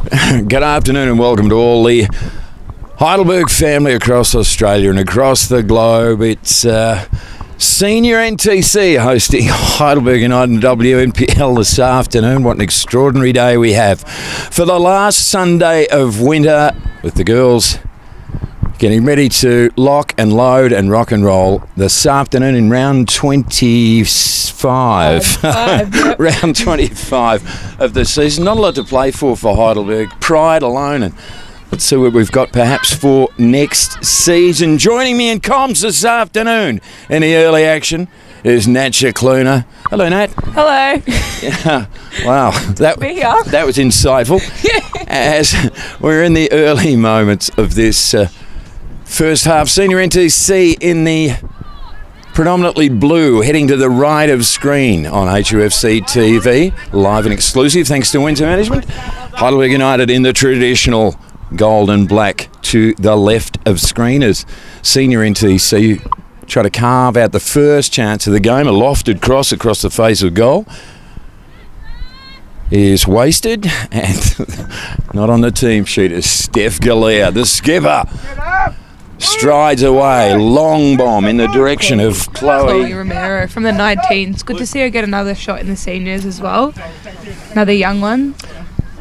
Good afternoon and welcome to all the Heidelberg family across Australia and across the globe. It's Senior NTC hosting Heidelberg United WNPL this afternoon. What an extraordinary day we have. For the last Sunday of winter, with the girls getting ready to lock and load and rock and roll this afternoon in round 25. Yep. Round 25 of the season. Not a lot to play for Heidelberg. Pride alone, and let's see what we've got perhaps for next season. Joining me in comms this afternoon in the early action is Natsha Kluner. Hello, Nat. Hello. Yeah. Wow, that was insightful. As we're in the early moments of this first half, Senior NTC in the predominantly blue, heading to the right of screen on HUFC TV, live and exclusive thanks to Windsor Management. Heidelberg United in the traditional gold and black to the left of screen as Senior NTC try to carve out the first chance of the game. A lofted cross across the face of goal is wasted, and not on the team sheet is Steph Galea, the skipper. Strides away, long bomb in the direction of Chloe Romero from the 19s. Good to see her get another shot in the seniors as well. Another young one.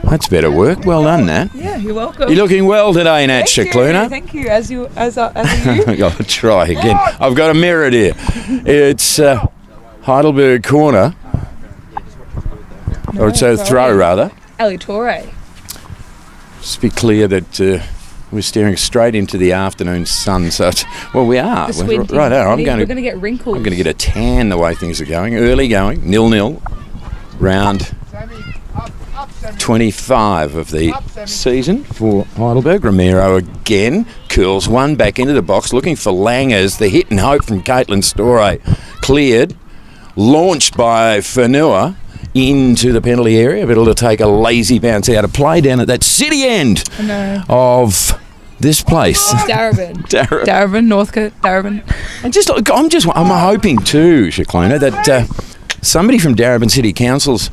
That's better work. Well done, Nat. Yeah, you're welcome. You're looking well today, Natsha Kluner. Thank you. As are you. I'll try again. I've got a mirror here. It's Heidelberg corner. Or it's a throw, rather. Ali Torre. Just be clear that we're staring straight into the afternoon sun. So, we are. Right now, we're going to get wrinkles. I'm going to get a tan the way things are going. Early going, 0-0. Round 25 of the season for Heidelberg. Romero again curls one back into the box, looking for Langers. The hit and hope from Caitlin Storey cleared, launched by Fanua into the penalty area, but it'll take a lazy bounce out of play down at that city end of this place. Darabin, Northcote, Darabin. I'm hoping too, Shakluna, that somebody from Darabin City Council's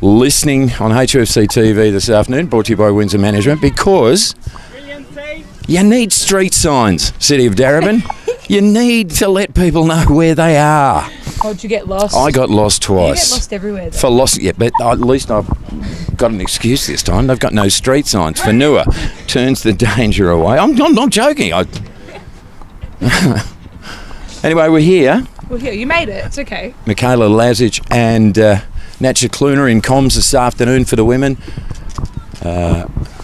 listening on HUFC TV this afternoon, brought to you by Windsor Management, because you need street signs, City of Darabin. You need to let people know where they are. Oh, did you get lost? I got lost twice. You get lost everywhere, though. For lost, yeah, but at least I've got an excuse this time. They've got no street signs. Fanua turns the danger away. I'm not joking. Anyway, we're here. We're here. You made it. It's okay. Michaela Lazic and Natsha Kluner in comms this afternoon for the women.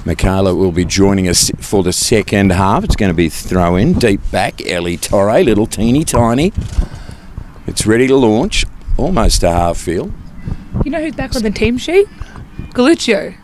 Michaela will be joining us for the second half. It's going to be throw in, deep back. Ellie Torre, little teeny tiny. It's ready to launch, almost a half field. You know who's back on the team sheet? Galuccio.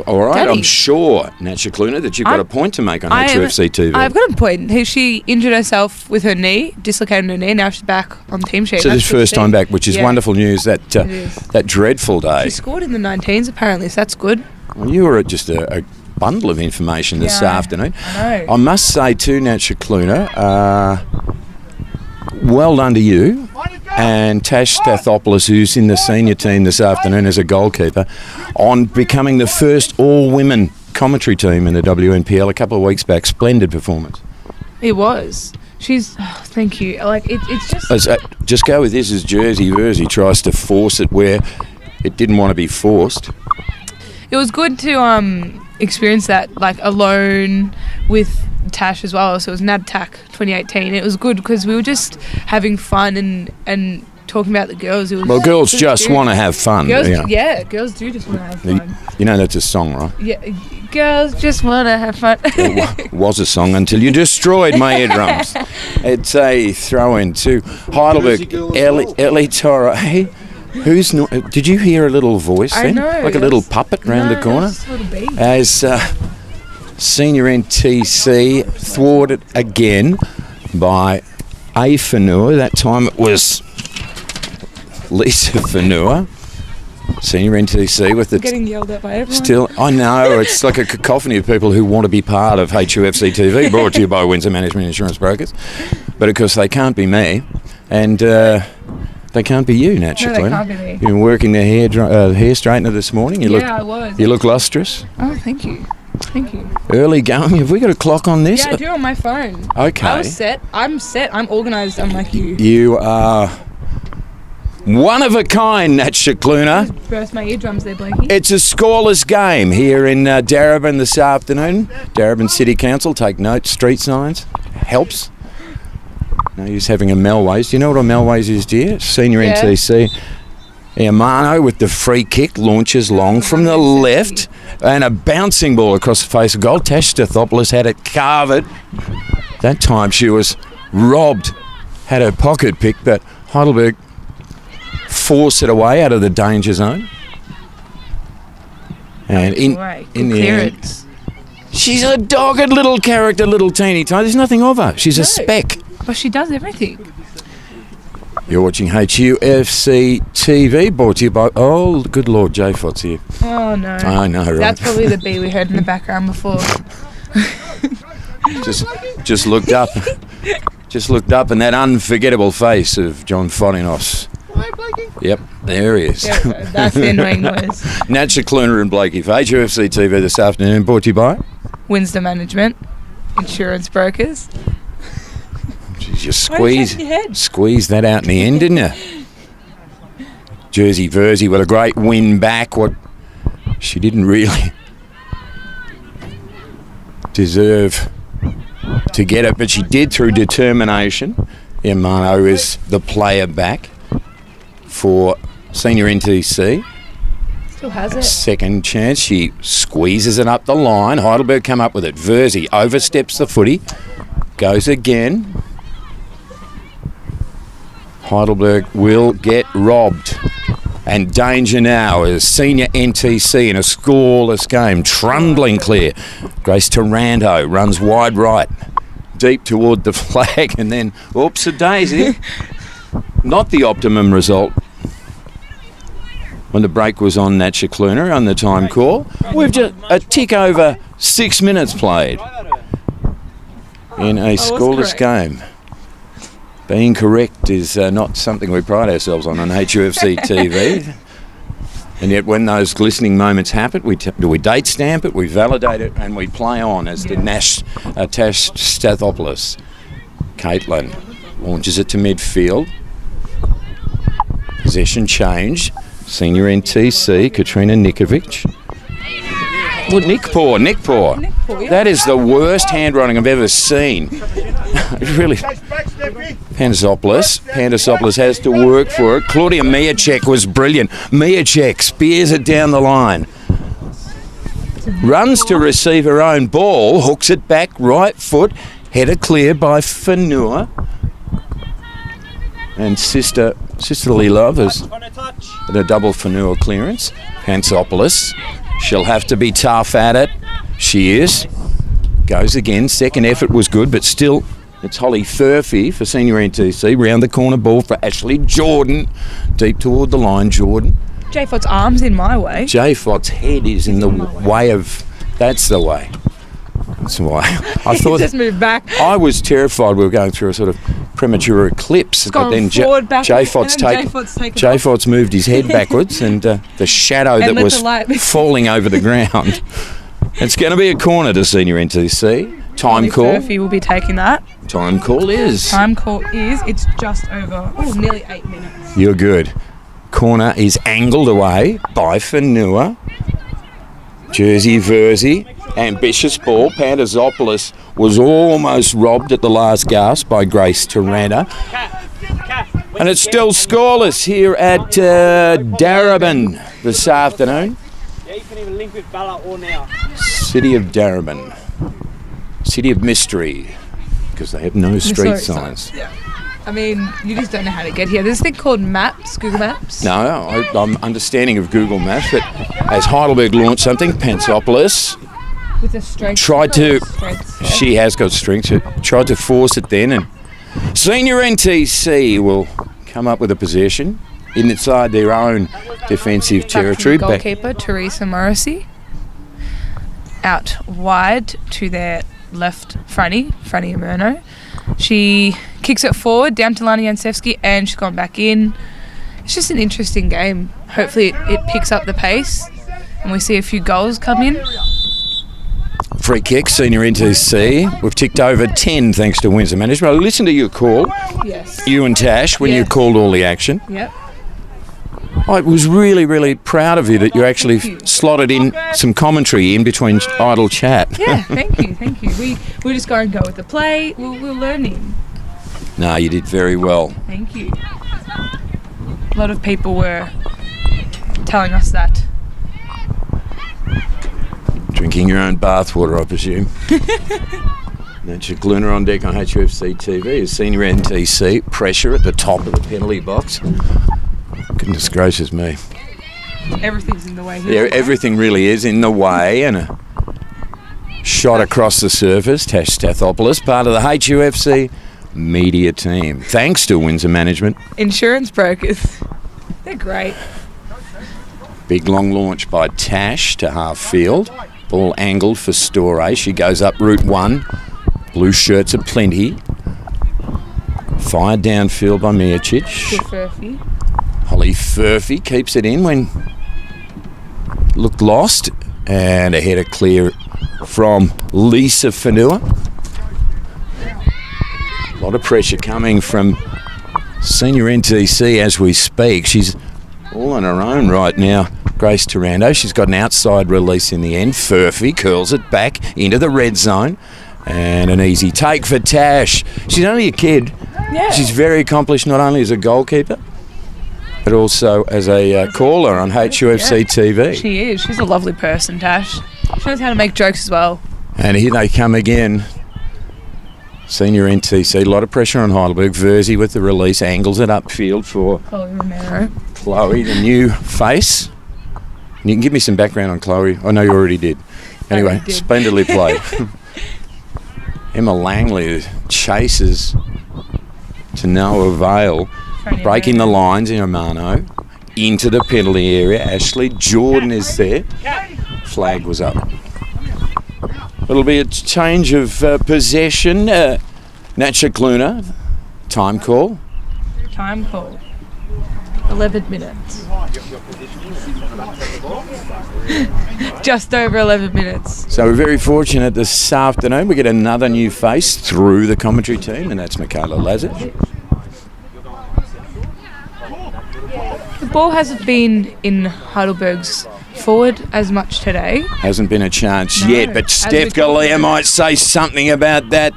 All right, Daddy. I'm sure, Natsha Kluner, that you've got a point to make on HUFC TV. I've got a point. She injured herself with her knee, dislocated her knee. Now she's back on the team sheet. So this first time back, which is wonderful news. That dreadful day. She scored in the 19s apparently, so that's good. Well, you were just a bundle of information this afternoon. I know. I must say too, Natsha Kluner, well done to you and Tash Stathopoulos, who's in the senior team this afternoon as a goalkeeper, on becoming the first all-women commentary team in the WNPL a couple of weeks back. Splendid performance. It was. Thank you. It's just... Just go with this as Jersey Versey tries to force it where it didn't want to be forced. It was good to experience that alone with Tash as well. So it was NADTAC 2018. It was good because we were just having fun and talking about the girls. It was girls just want to have fun. Girls, girls do just want to have fun. You know that's a song, right? Yeah, girls just want to have fun. It was a song until you destroyed my eardrums. It's a throw-in to Heidelberg. Ellie Torre. Hey, did you hear a little voice then? I know. Like a little puppet round the corner? Just a little baby. As Senior NTC thwarted again by a Fanua. That time it was Lisa Fanua. Senior NTC with the... Getting yelled at by everyone. Still, I know, it's like a cacophony of people who want to be part of HUFC TV, brought to you by Windsor Management Insurance Brokers. But of course they can't be me. And They can't be you, Nat No, they Chicluna. can't be me. You've been working the hair straightener this morning. I was. You look lustrous. Oh, thank you. Thank you. Early going. Have we got a clock on this? Yeah, I do on my phone. Okay. I was set. I'm set. I'm organised. I'm like you. You are one of a kind, Nat Chicluna. Burst my eardrums there, Blakey. It's a scoreless game here in Darebin this afternoon. Darebin City Council, take note, street signs. Helps. No use having a Melways. Do you know what a Melways is, dear? Senior NTC. Iamano with the free kick, launches long from the left, and a bouncing ball across the face of goal. Tash Stathopoulos had it covered. That time she was robbed, had her pocket picked, but Heidelberg forced it away out of the danger zone. And in the end, she's a dogged little character, little teeny tiny. There's nothing of her. She's a speck. But she does everything. You're watching HUFC TV, brought to you by, oh, good Lord, J-Fot's here. Oh, no. I know, right? That's probably the bee we heard in the background before. Just looked up. Just looked up, and that unforgettable face of John Fodinos. Yep, there he is. Yeah, that's the annoying noise. Nat Chicluna and Blakey for HUFC TV this afternoon, brought to you by Windsor Management, insurance brokers. You squeeze that out in the end, didn't you? Jersey Versey with a great win back. What she didn't really deserve to get it, but she did through determination. Iamano is the player back for Senior NTC. Still has it. Second chance. She squeezes it up the line. Heidelberg come up with it. Versey oversteps the footy. Goes again. Heidelberg will get robbed. And danger now as Senior NTC in a scoreless game, trundling clear. Grace Taranto runs wide right, deep toward the flag, and then, oops, a daisy. Not the optimum result when the break was on Nat Chicluna on the time call. We've just a tick over 6 minutes played in a scoreless game. Being correct is not something we pride ourselves on HUFC TV. And yet when those glistening moments happen, we date stamp it, we validate it, and we play on as the Tash Stathopoulos. Caitlin launches it to midfield. Possession change. Senior NTC, Katrina Nikovic. Well, Nick Paw. That is the worst handwriting I've ever seen. Really. Pandasopoulos has to work for it. Claudia Miacek was brilliant. Miacek spears it down the line. Runs to receive her own ball, hooks it back, right foot, header clear by Fanua. And Sisterly Love has a double Fanua clearance. Pansopoulos. She'll have to be tough at it. She is. Goes again. Second effort was good, but still it's Holly Thurfey for Senior NTC. Round the corner ball for Ashley Jordan. Deep toward the line, Jordan. J-Fot's arm's in my way. J-Fot's head is in the way of... That's the way. That's the way. I thought... Just moved back. I was terrified we were going through a sort of premature eclipse. But then J-Fot's moved his head backwards and the shadow that was falling over the ground. It's going to be a corner to Senior NTC. Time call. Murphy will be taking that. Time call is. It's just over. Nearly 8 minutes. You're good. Corner is angled away by Fanua. Jersey Versey. Ambitious ball. Pandasopoulos was almost robbed at the last gasp by Grace Taranto. And it's still scoreless here at Darebin this afternoon. Yeah, you can even link with Bala or now. City of Darebin. City of Mystery. Because they have no street signs. Yeah. I mean, you just don't know how to get here. There's a thing called Maps, Google Maps. No, I'm understanding of Google Maps, but as Heidelberg launched something, Pansopoulos with a strength. She has got strength. She tried to force it then, and Senior NTC will come up with a possession inside their own defensive territory. Goalkeeper Teresa Morrissey out wide to their left Franny Amerno. She kicks it forward down to Lani Jansevsky, and she's gone back in. it's just an interesting game. Hopefully it picks up the pace and we see a few goals come in. Free kick, senior NTC. We've ticked over 10 thanks to Windsor management. I listened to your call, Yes. you and Tash, when you called all the action. Yep. I was really, really proud of you that you actually slotted in some commentary in between idle chat. Yeah, thank you. We're just going to go with the play. We're learning. No, you did very well. Thank you. A lot of people were telling us that. Drinking your own bathwater, I presume. Nature Glooner on deck on HUFC TV is senior NTC. Pressure at the top of the penalty box. Goodness gracious me. Everything's in the way here. Yeah, everything really is in the way, and a shot across the surface. Tash Stathopoulos, part of the HUFC media team. Thanks to Windsor management. Insurance brokers. They're great. Big long launch by Tash to half field. Ball angled for Storey. She goes up Route 1. Blue shirts are plenty. Fired downfield by Miocic. Furphy. Holly Furphy keeps it in when looked lost. And a header clear from Lisa Fanua. A lot of pressure coming from senior NTC as we speak. She's all on her own right now. Grace Taranto, she's got an outside release in the end. Furphy curls it back into the red zone. And an easy take for Tash. She's only a kid. Yeah. She's very accomplished not only as a goalkeeper, but also as a caller on HUFC TV. She is. She's a lovely person, Tash. She knows how to make jokes as well. And here they come again. Senior NTC, a lot of pressure on Heidelberg. Verzi with the release, angles it upfield for Chloe Romero. Chloe, the new face. You can give me some background on Chloe. I know you already did. Anyway, splendidly played. Emma Langley chases to no avail. Breaking the lines in Romano. Into the penalty area. Ashley Jordan is there. Flag was up. It'll be a change of possession. Nacha Kluna, time call. 11 minutes. Just over 11 minutes. So we're very fortunate this afternoon. We get another new face through the commentary team, and that's Michaela Lazic. The ball hasn't been in Heidelberg's forward as much today. Hasn't been a chance yet, but Steph Galea might say something about that.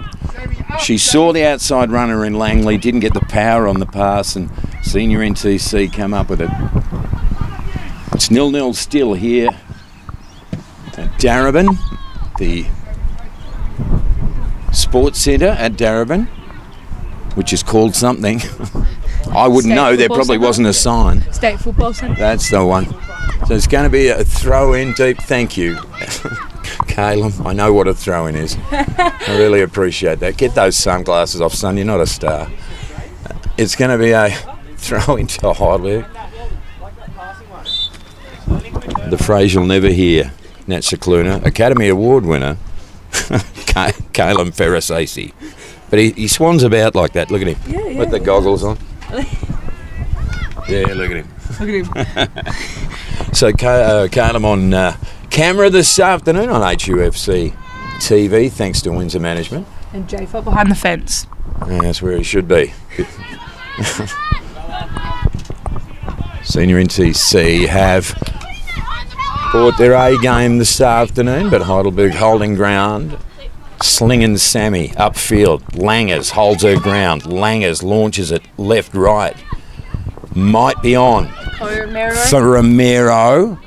She saw the outside runner in Langley, didn't get the power on the pass, and senior NTC come up with it. It's 0-0 still here at Darebin, the sports centre at Darebin, which is called something. I wouldn't know, there probably wasn't a sign. State Football Centre. That's the one. So it's going to be a throw in deep. Thank you, Caleb. I know what a throw in is. I really appreciate that. Get those sunglasses off, son. You're not a star. It's going to be a throw into Heidelberg. The phrase you'll never hear. Natsa Kluna, Academy Award winner, Caleb Ferrasasi. But he swans about like that. Look at him. With the goggles on. Yeah, look at him. Look at him. So Caleb on camera this afternoon on HUFC TV, thanks to Windsor management. And JFOT behind the fence. Yeah, that's where he should be. Senior NTC have bought their A game this afternoon, but Heidelberg holding ground. Slinging Sammy upfield. Langers holds her ground. Langers launches it left right. Might be on. For Romero.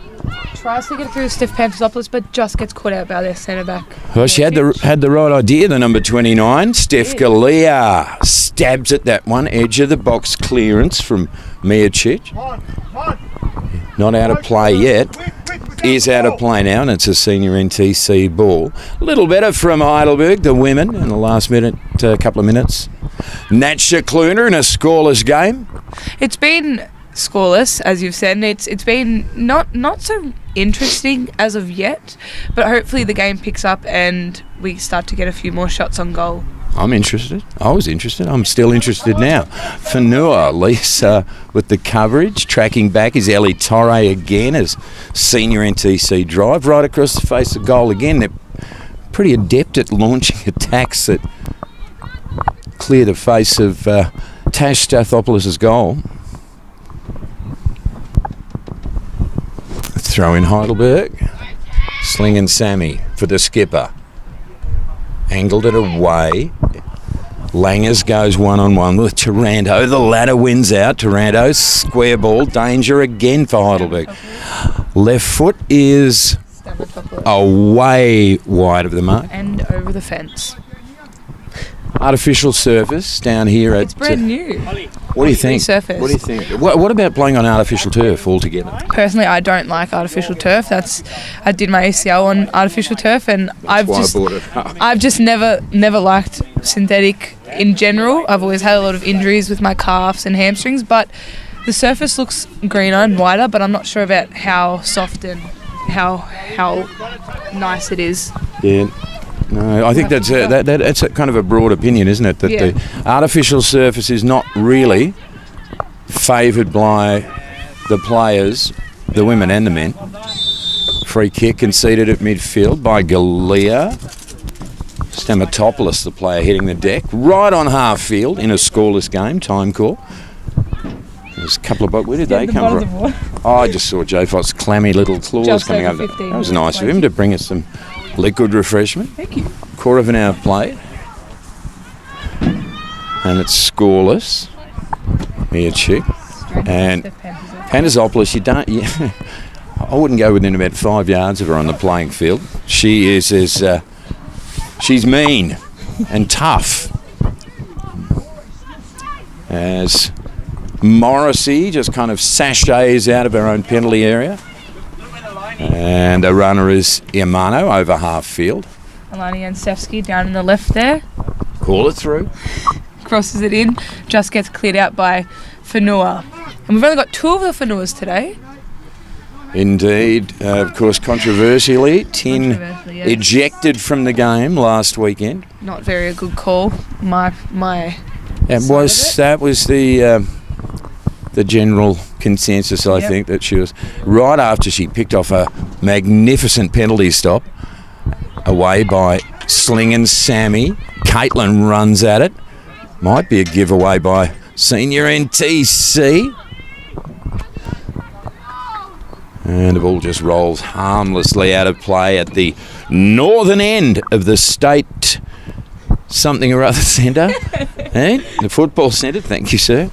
Tries to get through Steph Panthers, but just gets caught out by their centre back. Well, she had the right idea, the number 29. Steph Galea stabs at that one. Edge of the box clearance from Miocic. Not out of play yet. Is out of play now, and it's a senior NTC ball. A little better from Heidelberg, the women, in the last couple of minutes. Natsha Kluna in a scoreless game. It's been scoreless, as you've said, and it's been not so interesting as of yet, but hopefully the game picks up and we start to get a few more shots on goal. I'm interested. I was interested. I'm still interested now. Fanua, Lisa with the coverage. Tracking back is Ellie Torre again as senior NTC drive. Right across the face of goal again. They're pretty adept at launching attacks that clear the face of Tash Stathopoulos' goal. Throw in Heidelberg. Sling and Sammy for the skipper. Angled it away. Langers goes one-on-one with Taranto. The ladder wins out. Taranto, square ball. Danger again for Heidelberg. Left foot is away wide of the mark. And over the fence. Artificial surface down here at... It's brand new. What do you think? Resurfaced. What do you think? What about playing on artificial turf altogether? Personally, I don't like artificial turf. I did my ACL on artificial turf, and I bought it. I've just never liked synthetic in general. I've always had a lot of injuries with my calves and hamstrings, but the surface looks greener and wider, but I'm not sure about how soft and how nice it is. Yeah. No, I think that's a kind of a broad opinion, isn't it? That the artificial surface is not really favoured by the players, the women and the men. Free kick conceded at midfield by Galea. Stamatopoulos, the player, hitting the deck. Right on half field in a scoreless game, time call. There's a couple of... Where did they come from? Oh, I just saw Joe Foss' clammy little claws just coming over over. 15 That was nice of him to bring us some liquid refreshment. Thank you. Quarter of an hour played. And it's scoreless. Here, chick. And Panazopoulos, I wouldn't go within about 5 yards of her on the playing field. She is she's mean and tough. As Morrissey just kind of sachets out of her own penalty area. And a runner is Iamano over half field. Alani Ansevsky down in the left there. Call it through. Crosses it in. Just gets cleared out by Fanua. And we've only got 2 of the Fanuas today. Indeed. Of course, controversially, Tin ejected from the game last weekend. Not very a good call. My That was the general consensus, I think, that she was right after she picked off a magnificent penalty stop away by Sling and Sammy. Caitlin runs at it. Might be a giveaway by senior NTC. And the ball just rolls harmlessly out of play at the northern end of the state something or other centre. The football centre, thank you, sir.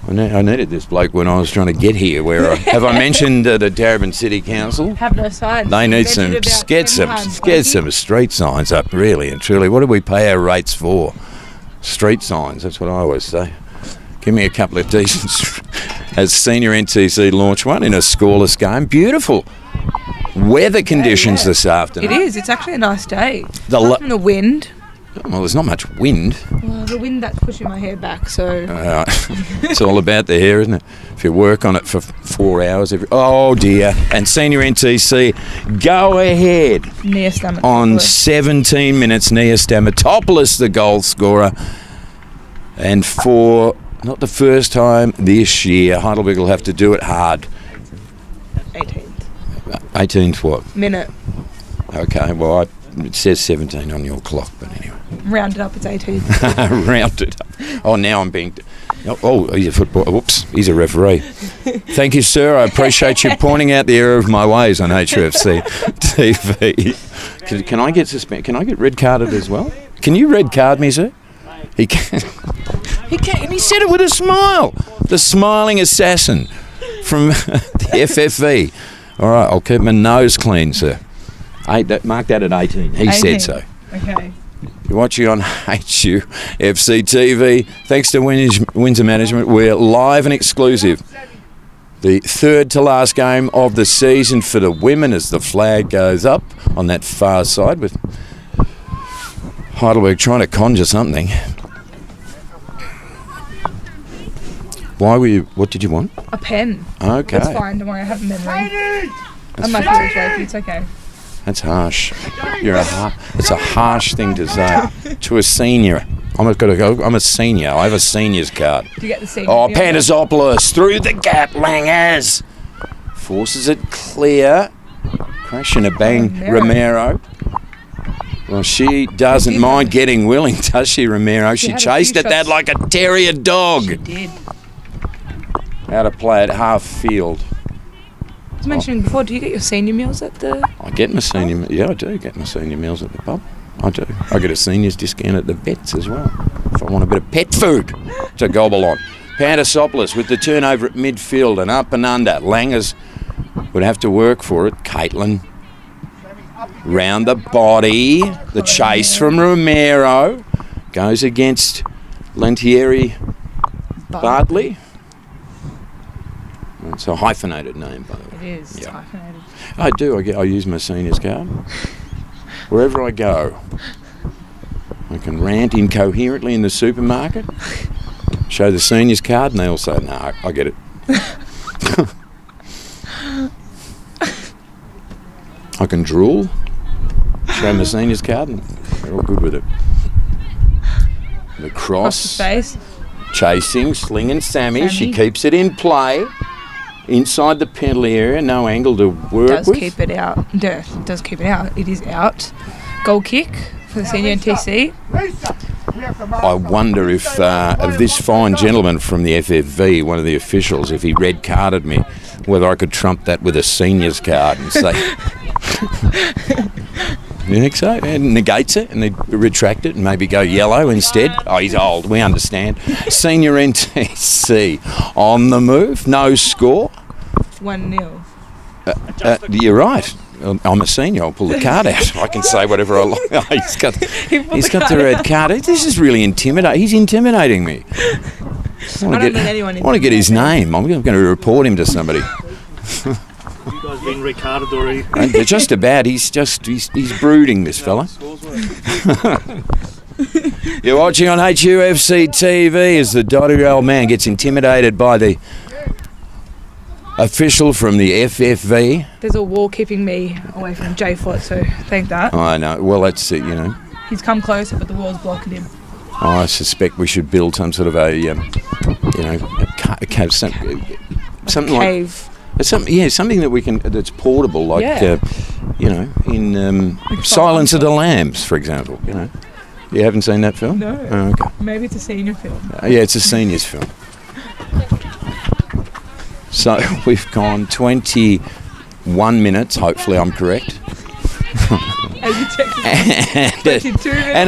I needed this bloke when I was trying to get here. Have I mentioned the Darebin City Council? Have no signs. They need get some street signs up, really and truly. What do we pay our rates for? Street signs, that's what I always say. Give me a couple of decent... As senior NTC launch one in a scoreless game. Beautiful weather conditions this afternoon. It is. It's actually a nice day. Apart from the wind. Well, there's not much wind. Well, the wind that's pushing my hair back, so... It's all about the hair, isn't it? If you work on it for 4 hours Oh, dear. And senior NTC, go ahead. Nia Stamatopoulos. On 17 minutes, Nia Stamatopoulos, the goal scorer. And for... not the first time this year, Heidelberg will have to do it hard. 18th. 18th what? Minute. Okay, well, it says 17 on your clock, but anyway. Round it up, it's 18. Round it up. Oh, now I'm being... Oh, he's a football... Whoops, he's a referee. Thank you, sir. I appreciate you pointing out the error of my ways on HFC TV. Can I get suspended? Can I get red carded as well? Can you red card me, sir? He can. He can. And he said it with a smile. The smiling assassin from the FFV. All right, I'll keep my nose clean, sir. Mark that at 18. He 18. Said so. Okay. You're watching on HUFC TV. Thanks to Windsor Management, we're live and exclusive. The third to last game of the season for the women as the flag goes up on that far side with Heidelberg trying to conjure something. What did you want? A pen. Okay. That's fine, don't worry, I have a memory. I'm not going to joke, it's okay. That's harsh. It's a harsh thing to say to a senior. I'm a senior. I have a senior's card. Do you get the senior? Oh, Pantasopoulos through the gap. Langers forces it clear. Crash and a bang, Romero. Well, she doesn't mind getting willing, does she, Romero? She chased at that like a terrier dog. She did. How to play at half field. I was mentioning before, do you get your senior meals at the... I get my senior... Yeah, I do get my senior meals at the pub. I do. I get a seniors discount at the vets as well, if I want a bit of pet food to gobble on. Pantasopoulos with the turnover at midfield and up and under. Langers would have to work for it. Caitlin round the body. The chase from Romero goes against Lentieri Bartley. It's a hyphenated name, by the way. It is. It's hyphenated. I do. I use my seniors card. Wherever I go, I can rant incoherently in the supermarket, show the seniors card, and they all say, no, I get it. I can drool, show my seniors card, and they're all good with it. The cross the face. Chasing, slinging Sammy. She keeps it in play. Inside the penalty area, no angle to work with. Keep it out. Does keep it out. It is out. Goal kick for the senior NTC. I wonder if this fine gentleman from the FFV, one of the officials, if he red carded me, whether I could trump that with a seniors card and say, you think so? And negates it and they retract it and maybe go yellow instead. Oh, he's old. We understand. Senior NTC on the move. No score. 1-0. You're right. I'm a senior. I'll pull the card out. I can say whatever I like. Oh, he's got the red card. This is really intimidating. He's intimidating me. I want to get his name. I'm going to report him to somebody. Have you guys been recarded already? Just about. He's brooding, this fella. You're watching on HUFC TV as the dotty-year-old man gets intimidated by the official from the FFV. There's a wall keeping me away from J Foot, so thank that. I know. Well, that's it, you know. He's come closer, but the wall's blocking him. I suspect we should build some sort of a something cave. Something that we can that's portable, like in Silence of the Lambs, for example. You know, you haven't seen that film? No. Oh, okay. Maybe it's a senior film. Yeah, it's a seniors film. So we've gone 21 minutes. Hopefully, I'm correct. And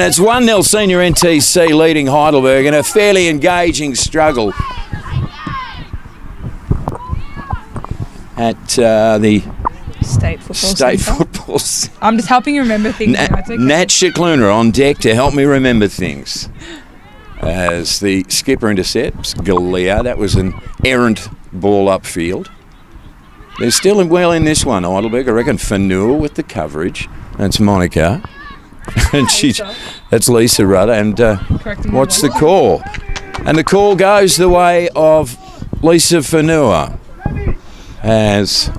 it's 1-0 senior NTC leading Heidelberg in a fairly engaging struggle at the State Football Centre. I'm just helping you remember things. Nat Shikluna on deck to help me remember things. As the skipper intercepts Galea, that was an errant ball upfield. They're still well in this one, Heidelberg. I reckon Fanua with the coverage. That's Monica. And that's Lisa Rudder. And what's the call? And the call goes the way of Lisa Fanua as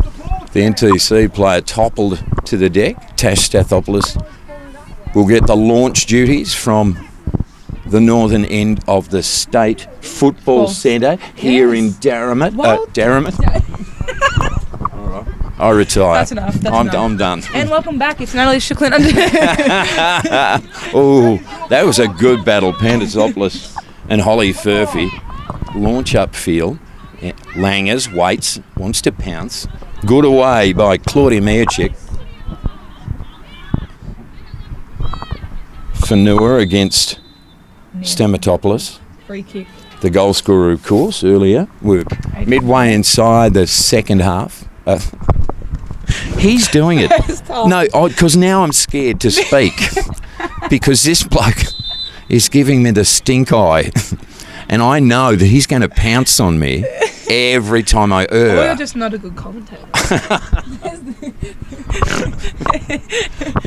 the NTC player toppled to the deck. Tash Stathopoulos will get the launch duties from the northern end of the State Football Centre here in Darramut. I retire. That's enough. I'm done. And welcome back. It's Natalie Shiklin. Oh, that was a good battle. Pantasopoulos and Holly Furphy launch up field. Langers waits, wants to pounce. Good away by Claudia Meerchik. Fanua against Stamatopoulos. Free kick. The goal scorer, of course, earlier. We're midway inside the second half. He's doing it. No, because now I'm scared to speak because this bloke is giving me the stink eye, and I know that he's going to pounce on me every time I err. Or you're just not a good commentator.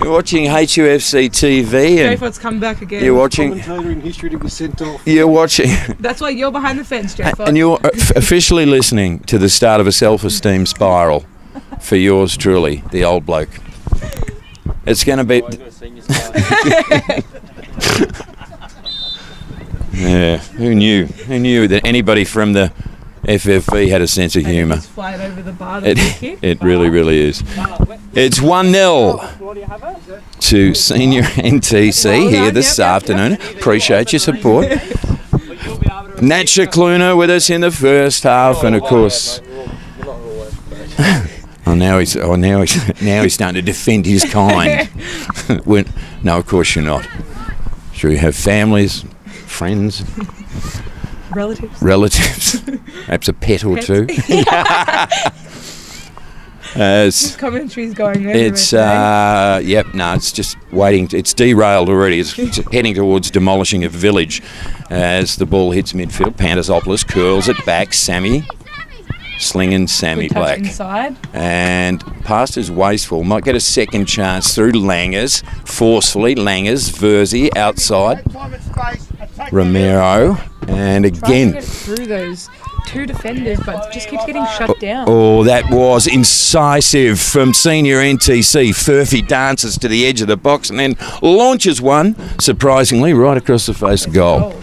You're watching HUFC TV. J-Foot's come back again. You're watching. Commentator in history to be sent off. You're watching. That's why you're behind the fence, J-Foot. And you're officially listening to the start of a self-esteem spiral for yours truly, the old bloke. It's going to be... Yeah, who knew? Who knew that anybody from the FFV had a sense of humour? Flying over the bar to kick. It really, really is. It's 1-0 to Senior NTC here this afternoon. Appreciate your support. Nat Shakluna with us in the first half, and of course... now he's starting to defend his kind. No, of course you're not. Sure, you have families, friends, relatives, perhaps a pet or two. This commentary's going over. It's it's just waiting. It's derailed already. It's heading towards demolishing a village as the ball hits midfield. Pantasopoulos curls it back. Sammy. Slinging Sammy Black. Inside. And past is wasteful. Might get a second chance through Langers. Forcefully. Langers. Verzi outside. Romero. And again. Trying to get through those two defenders, but just keeps getting shut down. Oh, that was incisive from Senior NTC. Furphy dances to the edge of the box and then launches one, surprisingly, right across the face of goal.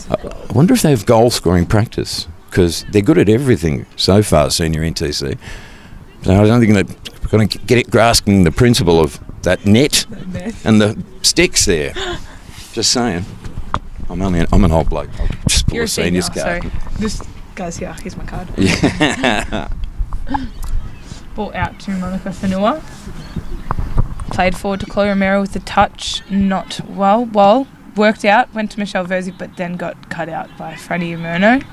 I wonder if they have goal scoring practice, because they're good at everything so far, Senior NTC. So I don't think they're going to get it grasping the principle of that net and the sticks there. Just saying. I'm an old bloke. I'll just pull You're a senior's card. Sorry. This guy's here. Here's my card. Yeah. Ball out to Monica Fanua. Played forward to Chloe Romero with the touch. Not well. Worked out, went to Michelle Verzi, but then got cut out by Freddie Emerno.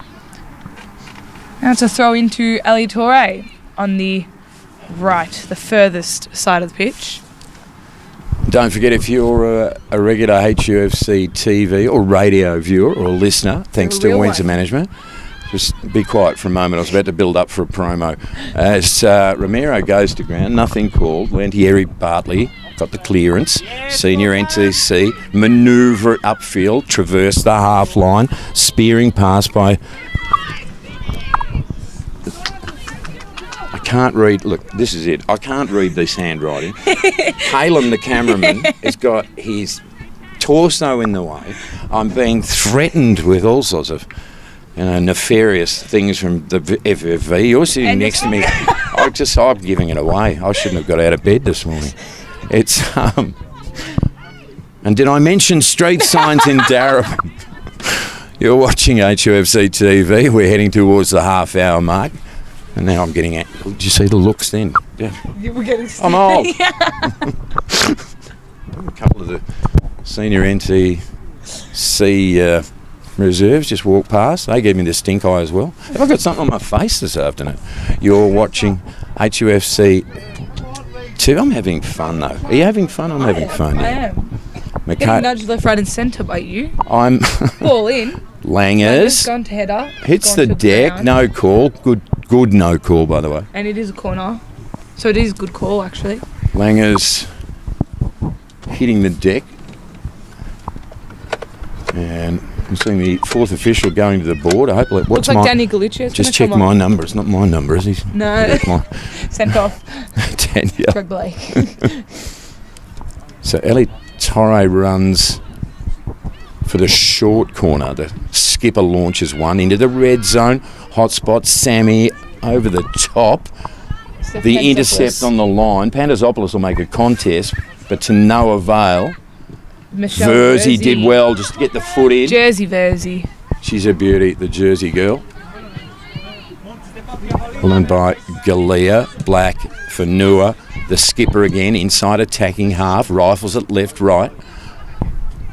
Now it's a throw into Ali Torre on the right, the furthest side of the pitch. Don't forget, if you're a regular HUFC TV or radio viewer or listener, thanks to Windsor Management, just be quiet for a moment. I was about to build up for a promo. As Romero goes to ground, nothing called. Lantieri Bartley got the clearance. Senior NTC manoeuvre it upfield, traverse the half line, spearing pass by... I can't read... Look, this is it. I can't read this handwriting. Halen, the cameraman, has got his torso in the way. I'm being threatened with all sorts of nefarious things from the FFV. You're sitting next to me. I'm giving it away. I shouldn't have got out of bed this morning. It's and did I mention street signs in Darabin? You're watching HUFC TV. We're heading towards the half-hour mark, and now I'm getting out. Did you see the looks then? Yeah. We're getting I'm old. A couple of the Senior NTC reserves just walked past. They gave me the stink eye as well. Have I got something on my face this afternoon? You're watching HUFC 2. I'm having fun, though. Are you having fun? I'm having fun. I am. Getting nudged left, right and centre by you. I'm... Ball in. Langers. Gone to header. Hits the deck. Ground. No call. Good no call, by the way. And it is a corner. So it is a good call, actually. Langers hitting the deck. And I'm seeing the fourth official going to the board. I hope. Looks like Danny Galucci. Just check my number. It's not my number, is he? No. Sent off. Tanya. Greg Blake. So Ellie Torre runs for the short corner. The skipper launches one into the red zone. Hotspot. Sammy over the top. The intercept on the line. Pantasopoulos will make a contest, but to no avail. Verzi did well just to get the foot in. Jersey Verzi. She's a beauty, the Jersey girl. Well by Galea, Black, Fanua, the skipper again, inside attacking half, rifles it left, right.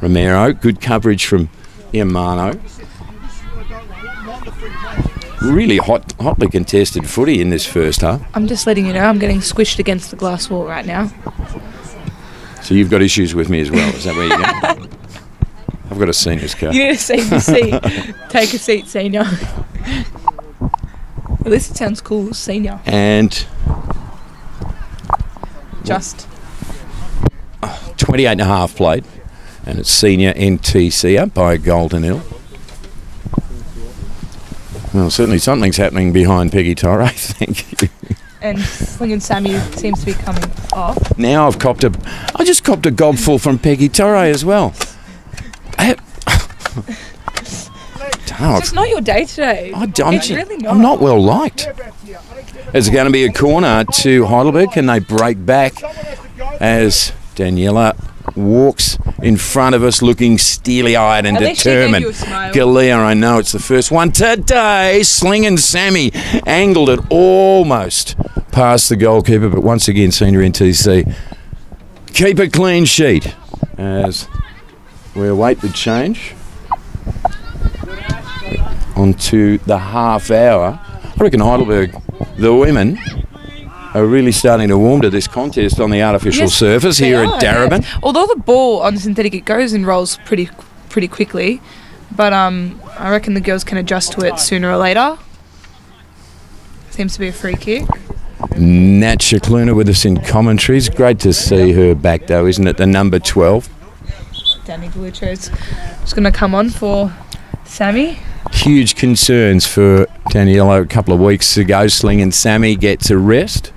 Romero, good coverage from Iamano. Really hotly contested footy in this first half. I'm just letting you know, I'm getting squished against the glass wall right now. So you've got issues with me as well, is that where you're going? I've got a senior's card. You need a senior seat. Take a seat, senior. At least it sounds cool, senior. And... Just. 28 and a half played. And it's Senior NTC up by a goal to nil. Well, certainly something's happening behind Peggy Torre, thank you. And Slinging Sammy seems to be coming off. Now I just copped a gobful from Peggy Torre as well. It's just not your day today. It's really not. I'm not well liked. There's going to be a corner to Heidelberg. Can they break back as Daniela walks in front of us looking steely-eyed and determined? Galea, I know it's the first one today. Slinging Sammy angled it almost past the goalkeeper, but once again, senior NTC keep a clean sheet as we await the change onto the half hour. I reckon Heidelberg, the women, are really starting to warm to this contest on the artificial surface here at Darebin. Yeah. Although the ball on synthetic, it goes and rolls pretty quickly, but I reckon the girls can adjust to it sooner or later. Seems to be a free kick. Nat Shakluna with us in commentaries. Great to see her back though, isn't it? The number 12. Danny Galucci's just going to come on for Sammy. Huge concerns for Daniela a couple of weeks ago. Slinging Sammy gets a rest.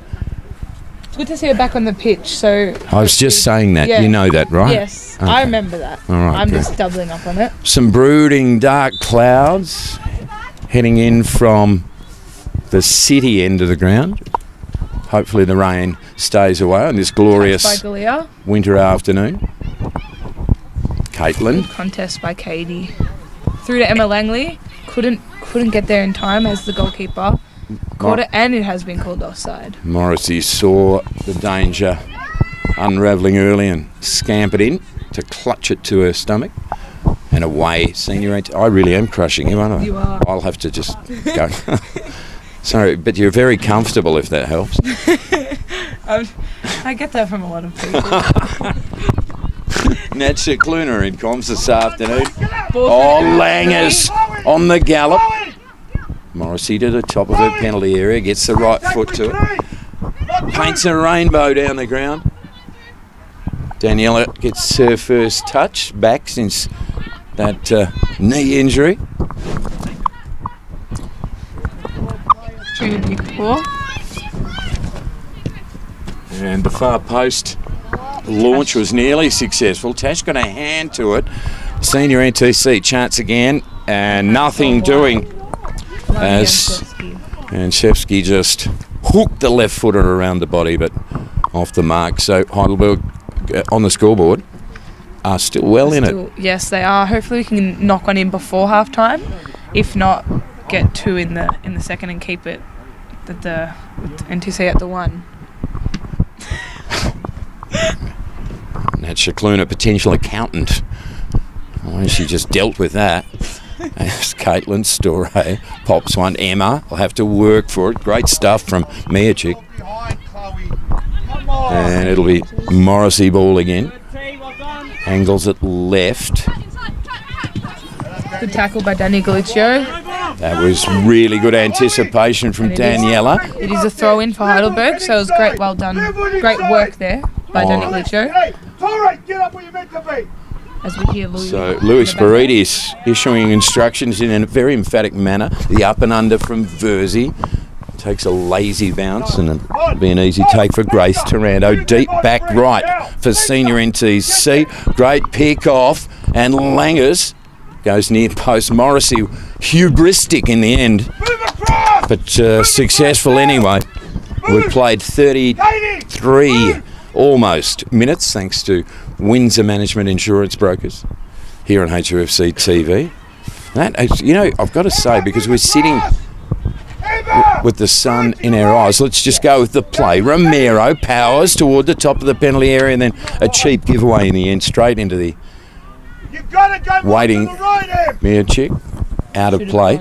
It's good to see her back on the pitch. So I was just saying that. Yeah. You know that, right? Yes, okay. I remember that. All right, I'm just doubling up on it. Some brooding dark clouds heading in from the city end of the ground. Hopefully the rain stays away on this glorious winter afternoon. Caitlin. Good contest by Katie. Through to Emma Langley. Couldn't get there in time as the goalkeeper caught it, and it has been called offside. Morrissey saw the danger unravelling early and scampered in to clutch it to her stomach. And away, senior. I really am crushing you, aren't I? You are. I'll have to just go. Sorry, but you're very comfortable, if that helps. I get that from a lot of people. Nat Shakluna in comms this afternoon. Langers on the gallop. Morrissey to the top of her penalty area, gets the right foot to it. Paints a rainbow down the ground. Daniela gets her first touch back since that knee injury. And the far post launch was nearly successful. Tash got a hand to it. Senior NTC chance again, and nothing doing as Shevsky just hooked the left footer around the body, but off the mark. So Heidelberg on the scoreboard are still well in it. Yes, they are. Hopefully we can knock one in before half time. If not, get two in the second and keep it with NTC at the one. Nat Shakluna, potential accountant. Oh, she just dealt with that. As Caitlin Storey pops one. Emma will have to work for it. Great stuff from Miachik. And it'll be Morrissey ball again. Angles it left. Good tackle by Danny Galuccio. That was really good anticipation from Daniela. It is a throw in for Heidelberg, so it was great, well done. Great work there by Danny Galuccio. Hey, Torre, get up where you're meant to be. As we hear Louis. So Louis Baridis issuing instructions in a very emphatic manner. The up and under from Verzi. Takes a lazy bounce and it'll be an easy take for Grace Taranto. Deep back right for senior NTC. Great pick off, and Langers goes near post. Morrissey hubristic in the end, but successful anyway. We've played 33 almost minutes thanks to Windsor Management Insurance Brokers here on HUFC TV. That is, I've got to say, because we're sitting with the sun in our eyes, let's just go with the play. Romero powers toward the top of the penalty area, and then a cheap giveaway in the end, straight into the waiting Miachik, out of play.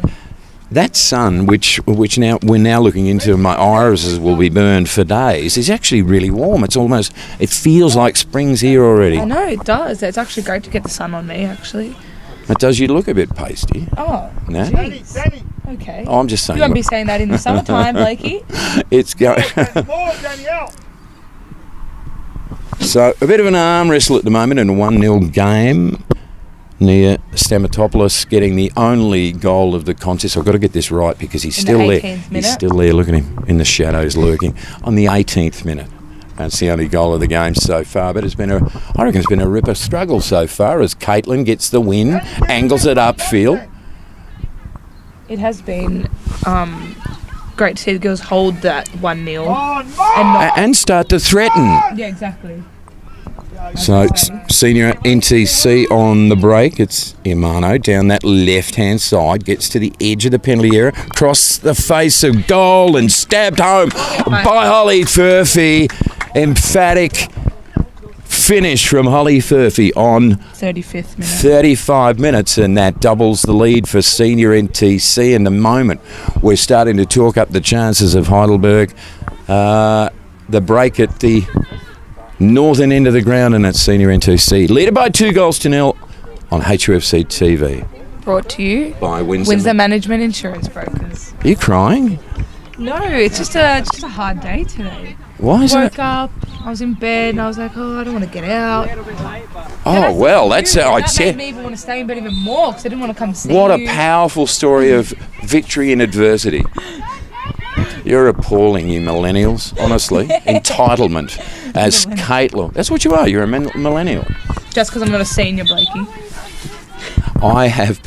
That sun, which now we're now looking into, my irises will be burned for days, is actually really warm. It feels like spring's here already. I know, it does. It's actually great to get the sun on me, actually. It does you look a bit pasty. Oh, no? Jeez. Okay. Oh, I'm just saying. You won't be saying that in the summertime, Blakey. It's going. So, a bit of an arm wrestle at the moment in a 1-0 game. Nia Stamatopoulos getting the only goal of the contest. I've got to get this right because he's In still the there. 18th minute. He's still there. Look at him in the shadows lurking on the 18th minute. That's the only goal of the game so far, but I reckon it's been a ripper struggle so far as Caitlin gets the win, angles it upfield. It has been great to see the girls hold that 1-0 And start to threaten. Yeah, exactly. So it's senior NTC on the break. It's Imano down that left-hand side, gets to the edge of the penalty area, across the face of goal and stabbed home by Holly Furphy. Emphatic finish from Holly Furphy on 35th minute. 35 minutes, and that doubles the lead for senior NTC. In the moment, we're starting to talk up the chances of Heidelberg. The break at the northern end of the ground, and that's senior NTC. Leader by 2-0 on HUFC TV. Brought to you By Windsor Management Insurance Brokers. Are you crying? No, it's just a hard day today. Why is Woke it? up, I was in bed, and I was like, I don't want to get out. Oh, well, that's That made me even want to stay in bed even more because I didn't want to come see what you. a powerful story of victory in adversity. You're appalling, you millennials, honestly. Entitlement as Caitlin. That's what you are. You're a millennial. Just because I'm not a senior, Blakey. I have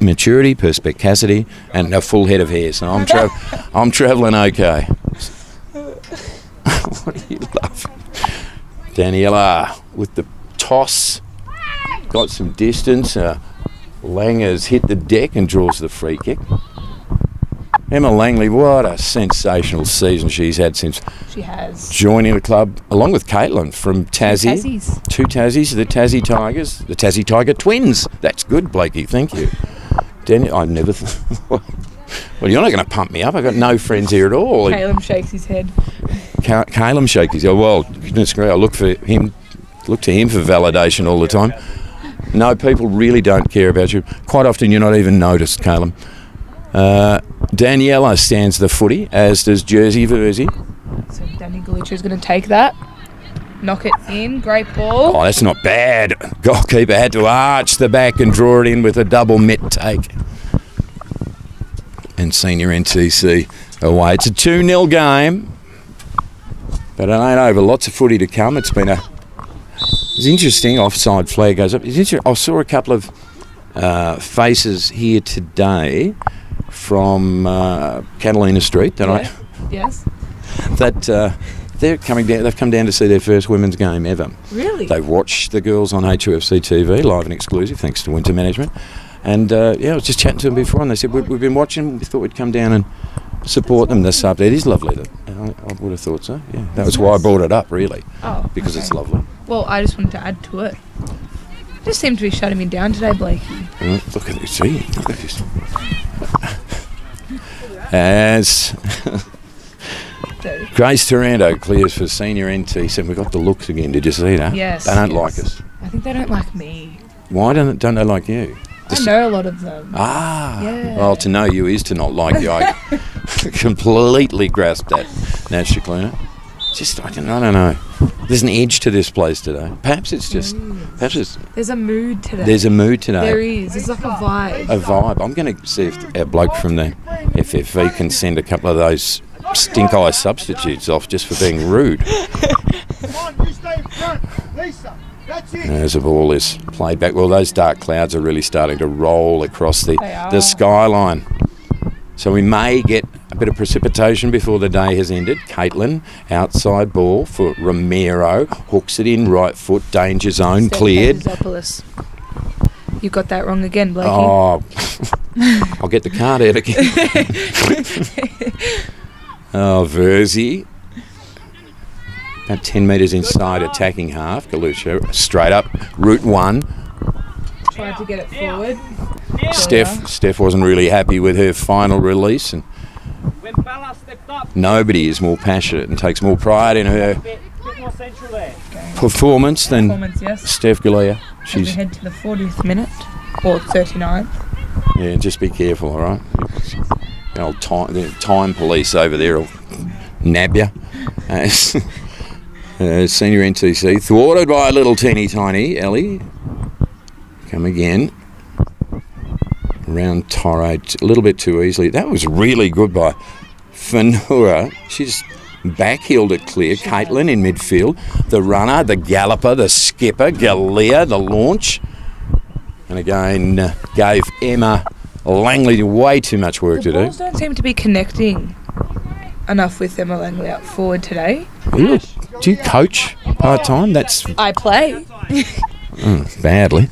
maturity, perspicacity, and a full head of hair, so I'm travelling okay. What are you laughing? Daniela with the toss, got some distance. Langer's hit the deck and draws the free kick. Emma Langley, what a sensational season she's had since She has. joining the club, along with Caitlin from Tassie. Tassies. Two Tassies, the Tassie Tigers, the Tassie Tiger twins. That's good, Blakey, thank you. I never... Well, you're not going to pump me up. I've got no friends here at all. Caleb shakes his head. Caleb shakes his head. Well, goodness gracious, I look to him for validation all the time. No, people really don't care about you. Quite often you're not even noticed, Caleb. Daniela stands the footy, as does Jersey Verzi. So Danny Galucci is going to take that. Knock it in. Great ball. Oh, that's not bad. Goalkeeper had to arch the back and draw it in with a double mitt take. And senior NTC away. It's a 2-0 game, but it ain't over. Lots of footy to come. It's interesting. Offside flag goes up. I saw a couple of faces here today from Catalina Street Yes. They're coming down. They've come down to see their first women's game ever. Really? They've watched the girls on HUFC TV, live and exclusive, thanks to Winter Management. And I was just chatting to them before, and they said we've been watching. We thought we'd come down and support them this up. It is lovely. I would have thought so. Yeah, that was why I brought it up, really. Oh, because okay. it's lovely. Well, I just wanted to add to it. Just seem to be shutting me down today, Blakey. Look at this. See, look at this. As Grace Taranto clears for senior NTC. We've got the looks again. Did you see that? Yes. They don't like us. I think they don't like me. Why don't they like you? I know a lot of them. Yeah. Well, to know you is to not like you. I completely grasped that, Nat Shaklina. I don't know. There's an edge to this place today. Perhaps it's There's a mood today. There's a mood today. There is. It's like a vibe. A vibe. I'm going to see if our bloke from the FFV can send a couple of those stink-eye substitutes off just for being rude. Come on, you stay in front. Lisa, that's it. As the ball is played back. Well, those dark clouds are really starting to roll across the skyline. So we may get a bit of precipitation before the day has ended. Caitlin, outside ball for Romero. Hooks it in, right foot, danger zone, cleared. You got that wrong again, Blakey. Oh, I'll get the card out again. Verzi. About 10 metres inside, attacking half. Galuccia, straight up, route one. Tried to get it forward. Steph wasn't really happy with her final release, and nobody is more passionate and takes more pride in her performance than Steph Galea. We head to the 40th minute or 39th. Yeah, just be careful, all right? The old time police over there will nab you. Senior NTC thwarted by a little teeny tiny Ellie. Come again. Around Torre, a little bit too easily. That was really good by Fanua. She's backheeled it clear. Caitlin in midfield. The runner, the galloper, the skipper, Galea, the launch. And again, gave Emma Langley way too much work to do. The balls don't seem to be connecting enough with Emma Langley out forward today. Do you coach part-time? I play. Badly.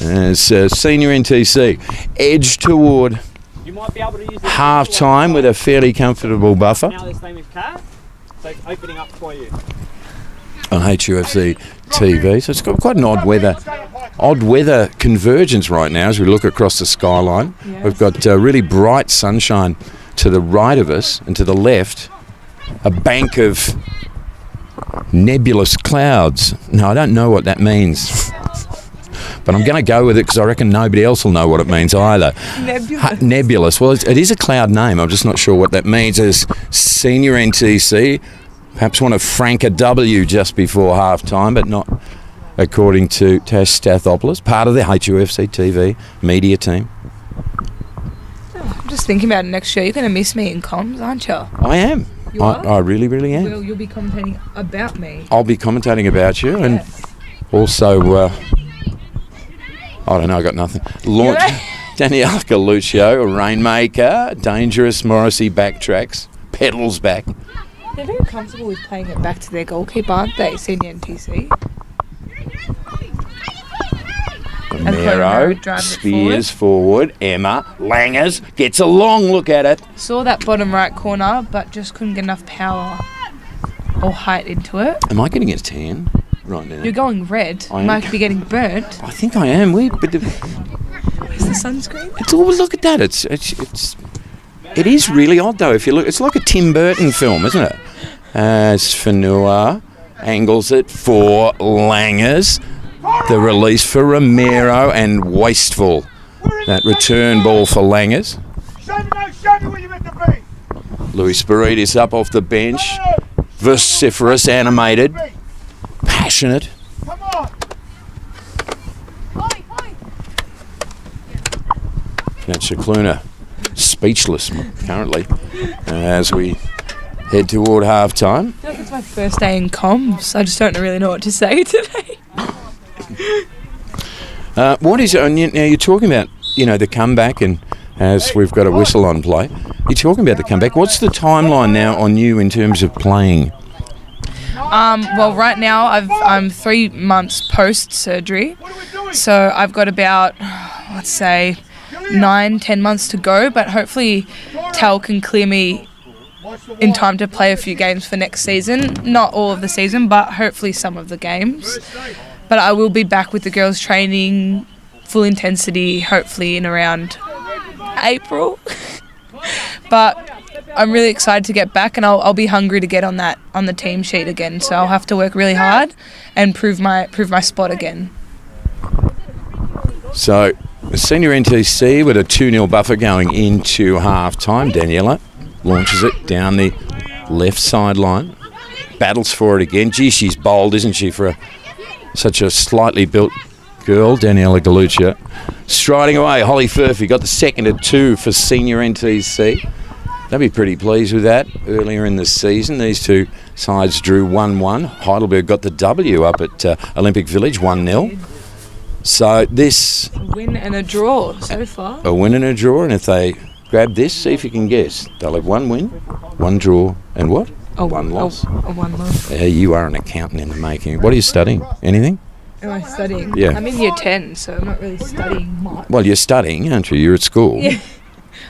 As senior NTC edge toward half-time with a fairly comfortable buffer. Now this name is Car, so it's opening up for you. On HUFC TV, so it's got quite an odd weather convergence right now as we look across the skyline. Yes. We've got really bright sunshine to the right of us, and to the left, a bank of nebulous clouds. Now, I don't know what that means, but I'm going to go with it because I reckon nobody else will know what it means either. Nebulous. Well, it is a cloud name. I'm just not sure what that means. As senior NTC, perhaps one of Franca W just before half-time, but not according to Tash Stathopoulos, part of the HUFC TV media team. I'm just thinking about it next year. You're going to miss me in comms, aren't you? I am. You are? I really, really am. Well, you'll be commentating about me. I'll be commentating about you, and Yes. also, I don't know, I got nothing. Launch Daniela Galuccio, Rainmaker, Dangerous, Morrissey backtracks, pedals back. They're very comfortable with playing it back to their goalkeeper, aren't they, senior NTC? Romero spears forward. Emma Langers gets a long look at it. Saw that bottom right corner, but just couldn't get enough power or height into it. Am I getting a tan right now? You're going red. I You am. might be getting burnt. I think I am. Where's the sunscreen? It's all look at that. It is really odd though. If you look, it's like a Tim Burton film, isn't it? As Fanua angles it for Langers. The release for Romero, and wasteful. That return ball for Langers. Show me where you meant to be. Louis Spiridis up off the bench. Vociferous, animated, passionate. Come on. That's Shakluna speechless currently as we head toward half-time. I feel like it's my first day in comms. I just don't really know what to say today. What is now you're talking about, the comeback, and as we've got a whistle on play, you're talking about the comeback. What's the timeline now on you in terms of playing? Well, right now I'm 3 months post surgery, so I've got about, let's say, 9-10 months to go. But hopefully, Tal can clear me in time to play a few games for next season. Not all of the season, but hopefully some of the games. But I will be back with the girls training, full intensity, hopefully in around April. But I'm really excited to get back, and I'll be hungry to get on the team sheet again. So I'll have to work really hard and prove my spot again. So, senior NTC with a 2-0 buffer going into half-time. Daniela launches it down the left sideline. Battles for it again. Gee, she's bold, isn't she, for such a slightly built girl, Daniela Galuccia. Striding away, Holly Furphy got the second at 2 for senior NTC. They'll be pretty pleased with that. Earlier in the season, these two sides drew 1-1. Heidelberg got the W up at Olympic Village, 1-0. So this... A win and a draw so far. A win and a draw, and if they grab this, see if you can guess. They'll have 1 win, 1 draw, and what? One loss. A 1 loss. You are an accountant in the making. What are you studying? Anything? Am I studying? Yeah. I'm in year 10, so I'm not really studying much. Well, you're studying, aren't you? You're at school. Yeah.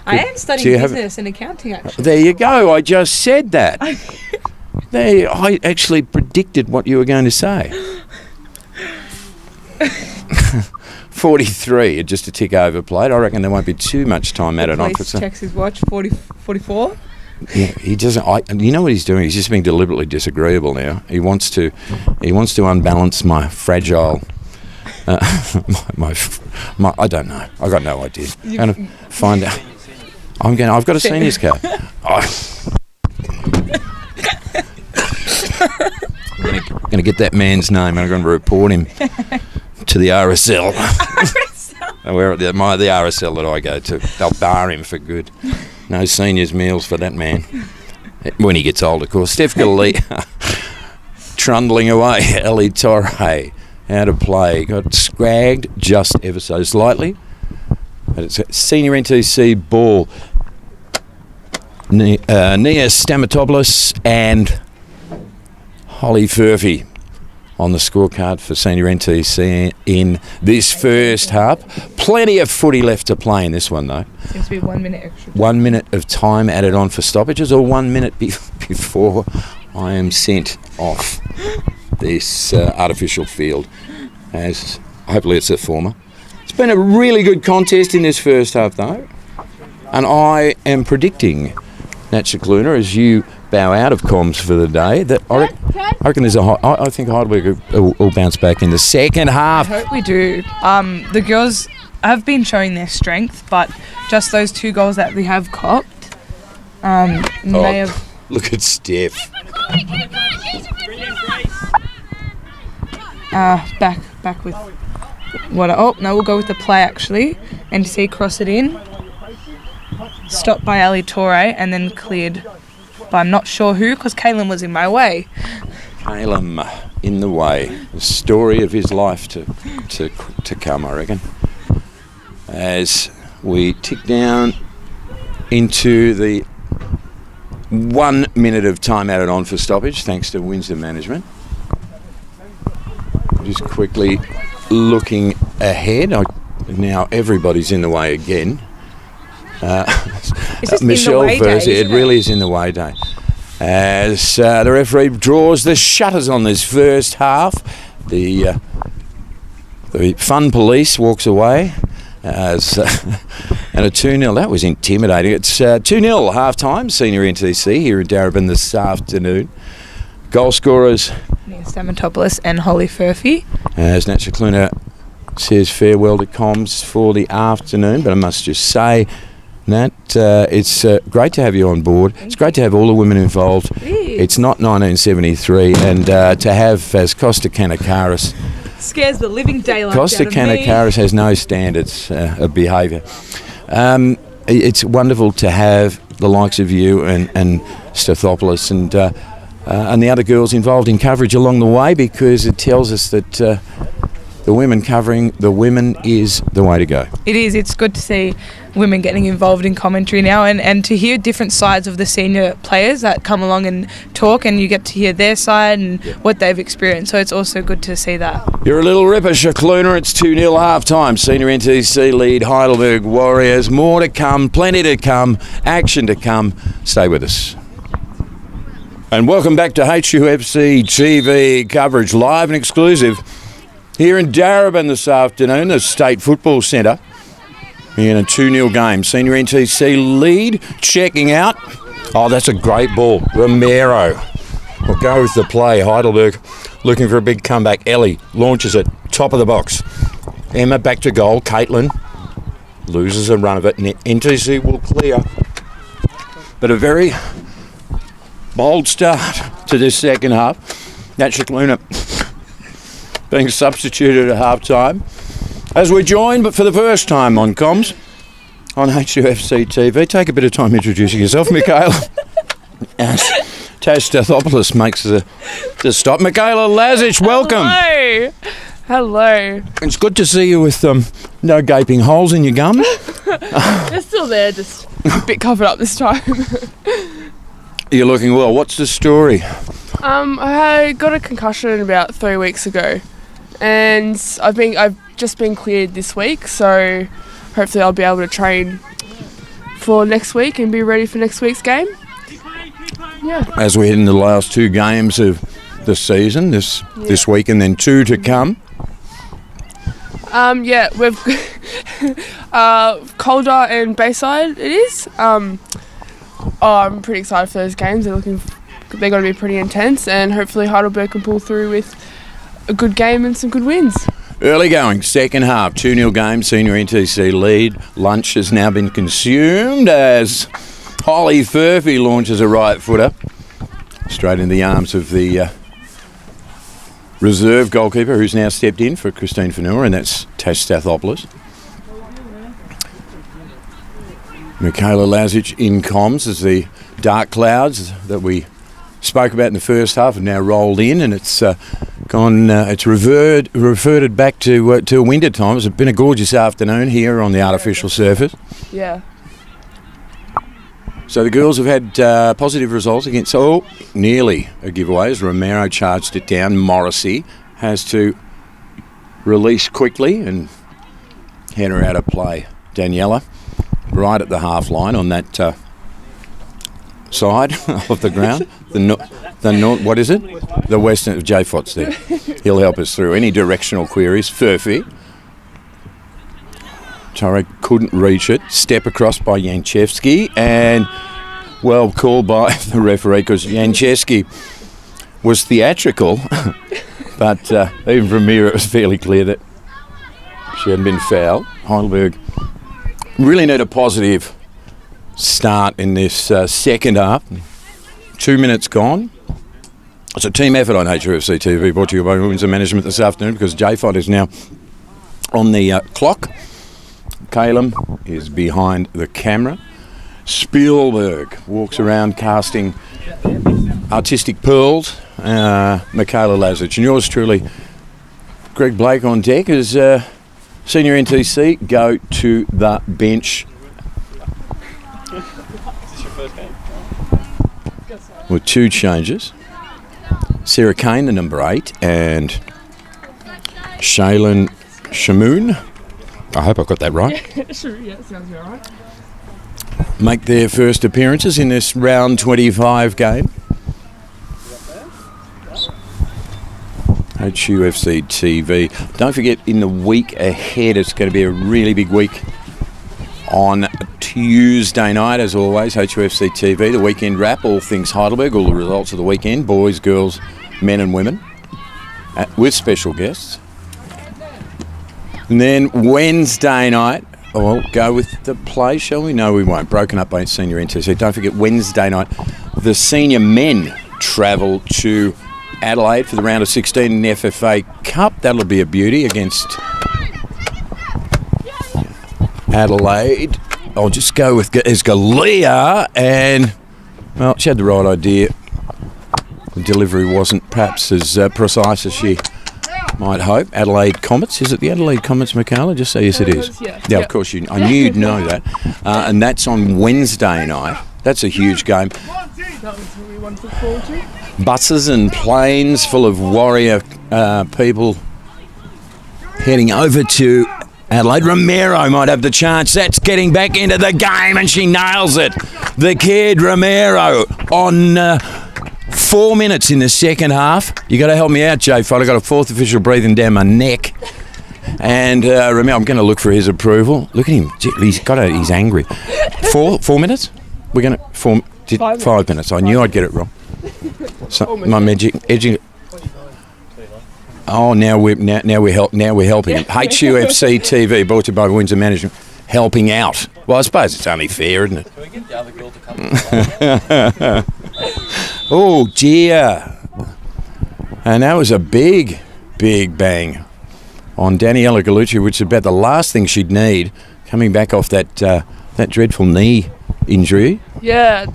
I am studying business and accounting, actually. There you go. I just said that. I actually predicted what you were going to say. 43, just a tick overplayed. I reckon there won't be too much time added on. Police checks his watch, 44. Yeah, he doesn't. You know what he's doing? He's just being deliberately disagreeable now. He wants to unbalance my fragile. My I don't know. I got no idea. I'm going to find out. I've got a seniors card. I'm going to get that man's name and I'm going to report him to to the RSL. Where the RSL that I go to. They'll bar him for good. No seniors meals for that man. When he gets old, of course. Steph Galea trundling away. Ellie Torre out of play. Got scragged just ever so slightly. But it's a senior NTC ball. Nia Stamatopoulos and Holly Furphy on the scorecard for senior NTC in this first half. Plenty of footy left to play in this one, though. Seems to be 1 minute extra. 1 minute of time added on for stoppages, or 1 minute before I am sent off this artificial field, as hopefully it's the former. It's been a really good contest in this first half, though, and I am predicting, Nat Cicluna, as you bow out of comms for the day, that I reckon I think Heidelberg will bounce back in the second half. I hope we do. The girls have been showing their strength, but just those 2 goals that we have copped may have... Look at Steph. Back with what? Oh no, we'll go with the play actually. NTC cross it in, stopped by Ali Torre, and then cleared. But I'm not sure who, because Caleb was in my way. Caleb in the way. The story of his life to come, I reckon. As we tick down into the 1 minute of time added on for stoppage, thanks to Windsor management. Just quickly looking ahead. Now everybody's in the way again. It's just Michelle in the way versus day, it really is in the way day. As the referee draws the shutters on this first half, the fun police walks away as and a 2-0. That was intimidating. It's 2-0 half time. Senior NTC here in Darebin this afternoon. Goal scorers Nia Stamatopoulos and Holly Furphy. As Nat Cicluna says farewell to comms for the afternoon, but I must just say, Nat, it's great to have you on board. It's great to have all the women involved. It's not 1973, and to have, as Costa Kanakaris... Scares the living daylight Costa out of me. Kanakaris has no standards of behaviour. It's wonderful to have the likes of you and Stathopoulos and the other girls involved in coverage along the way, because it tells us that the women covering the women is the way to go. It is. It's good to see women getting involved in commentary now, and to hear different sides of the senior players that come along and talk, and you get to hear their side and what they've experienced. So it's also good to see that. You're a little ripper, Cicluna. It's 2-0 half time. Senior NTC lead Heidelberg Warriors. More to come, plenty to come, action to come. Stay with us. And welcome back to HUFC TV coverage, live and exclusive here in Darebin this afternoon, the State Football Centre, in a 2-0 game. Senior NTC lead, checking out. Oh, that's a great ball. Romero will go with the play. Heidelberg looking for a big comeback. Ellie launches it, top of the box. Emma back to goal. Caitlin loses a run of it. NTC will clear. But a very bold start to this second half. Nat Cicluna being substituted at half time. As we're joined, but for the first time on comms, on HUFC TV. Take a bit of time introducing yourself, Michaela. As Taz Stathopoulos makes the stop. Michaela Lazic, welcome. Hello. Hello. It's good to see you with no gaping holes in your gums. They're still there, just a bit covered up this time. You're looking well. What's the story? I got a concussion about 3 weeks ago, and I've just been cleared this week, so hopefully I'll be able to train for next week and be ready for next week's game. Yeah. As we head into the last 2 games of the season, this week and then 2 to come. We've Calder and Bayside it is. I'm pretty excited for those games. They're going to be pretty intense, and hopefully Heidelberg can pull through with a good game and some good wins. Early going, second half, 2-0 game, Senior NTC lead. Lunch has now been consumed as Holly Furphy launches a right footer straight in the arms of the reserve goalkeeper who's now stepped in for Christine Fanua, and that's Tash Stathopoulos. Michaela Lazic in comms as the dark clouds that we spoke about in the first half have now rolled in, and it's reverted back to winter time. It's been a gorgeous afternoon here on the artificial surface. Yeah. So the girls have had positive results against, nearly a giveaway as Romero charged it down. Morrissey has to release quickly and head her out of play. Daniela right at the half line on that side of the ground. What is it? The western of Jay Fott's there. He'll help us through any directional queries. Furphy. Turek couldn't reach it. Step across by Yanchevsky, and well called by the referee because Yanchevsky was theatrical, but even from here it was fairly clear that she hadn't been fouled. Heidelberg really need a positive start in this second half. 2 minutes gone. It's a team effort on HUFC TV, brought to you by Women's Management this afternoon because JFOD is now on the clock. Calum is behind the camera. Spielberg walks around casting artistic pearls. Michaela Lazic and yours truly, Greg Blake on deck as senior NTC go to the bench. With two changes. Sarah Kane, the number 8, and Shaylin Shamoon. I hope I got that right. Sure, yeah, sounds about right. Make their first appearances in this round 25 game. HUFC TV. Don't forget, in the week ahead, it's going to be a really big week on Tuesday night, as always. HUFC TV, the weekend wrap, all things Heidelberg, all the results of the weekend, boys, girls, men and women, with special guests. And then Wednesday night, we'll go with the play, shall we? No, we won't. Broken up by senior NTC. Don't forget, Wednesday night, the senior men travel to Adelaide for the round of 16 in the FFA Cup. That'll be a beauty against Adelaide. I'll just go with Escalia, and well, she had the right idea. The delivery wasn't perhaps as precise as she might hope. Adelaide Comets, is it the Adelaide Comets, Michaela? Just say yes, it is. Yeah, of course. I knew you'd know that. And that's on Wednesday night. That's a huge game. That was what we wanted to look forward to. Buses and planes full of warrior people heading over to Adelaide. Romero might have the chance. That's getting back into the game, and she nails it. The kid Romero on 4 minutes in the second half. You got to help me out, Jay Fod. I got a fourth official breathing down my neck. And Romero, I'm going to look for his approval. Look at him. He's angry. 4 minutes? We're going to 5 minutes. I knew I'd get it wrong. So, my edging. Oh, now we're helping him. HUFC TV, brought to you by Windsor Management, helping out. Well, I suppose it's only fair, isn't it? Can we get the other girl to come? Oh dear! And that was a big bang on Daniela Gallucci, which is about the last thing she'd need, coming back off that dreadful knee injury. Yeah,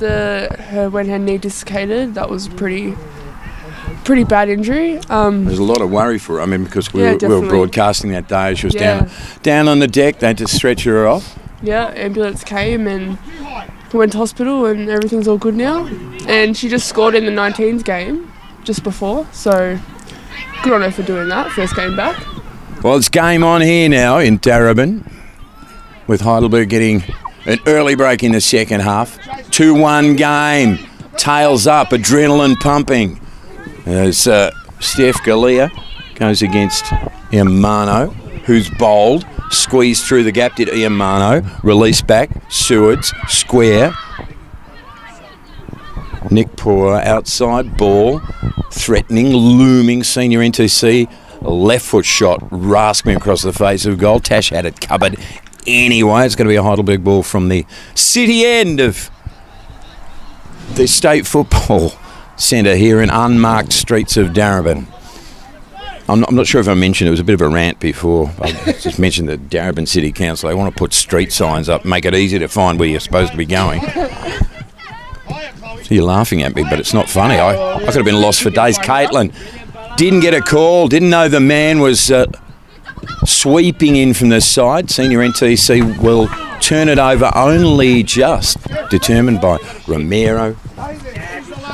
when her knee dislocated, that was pretty bad injury. There's a lot of worry for her. I mean, because we were broadcasting that day. She was down on the deck. They had to stretch her off. Yeah, ambulance came and went to hospital, and everything's all good now. And she just scored in the 19s game just before, so good on her for doing that. First game back. Well, it's game on here now in Darebin, with Heidelberg getting an early break in the second half. 2-1 game. Tails up, adrenaline pumping. As Steph Galea goes against Iamano, who's bowled. Squeezed through the gap, did Iamano. Release back, Sewards, square. Nick Poor outside, ball. Threatening, looming, senior NTC. Left foot shot, rasping across the face of goal. Tash had it covered anyway. It's going to be a Heidelberg ball from the city end of the state football centre here in unmarked streets of Darebin. I'm not sure if I mentioned, it was a bit of a rant before. I just mentioned the Darebin City Council. They want to put street signs up, make it easy to find where you're supposed to be going. So you're laughing at me, but it's not funny. I could have been lost for days. Caitlin didn't get a call, didn't know the man was sweeping in from the side. Senior NTC will turn it over, only just determined by Romero.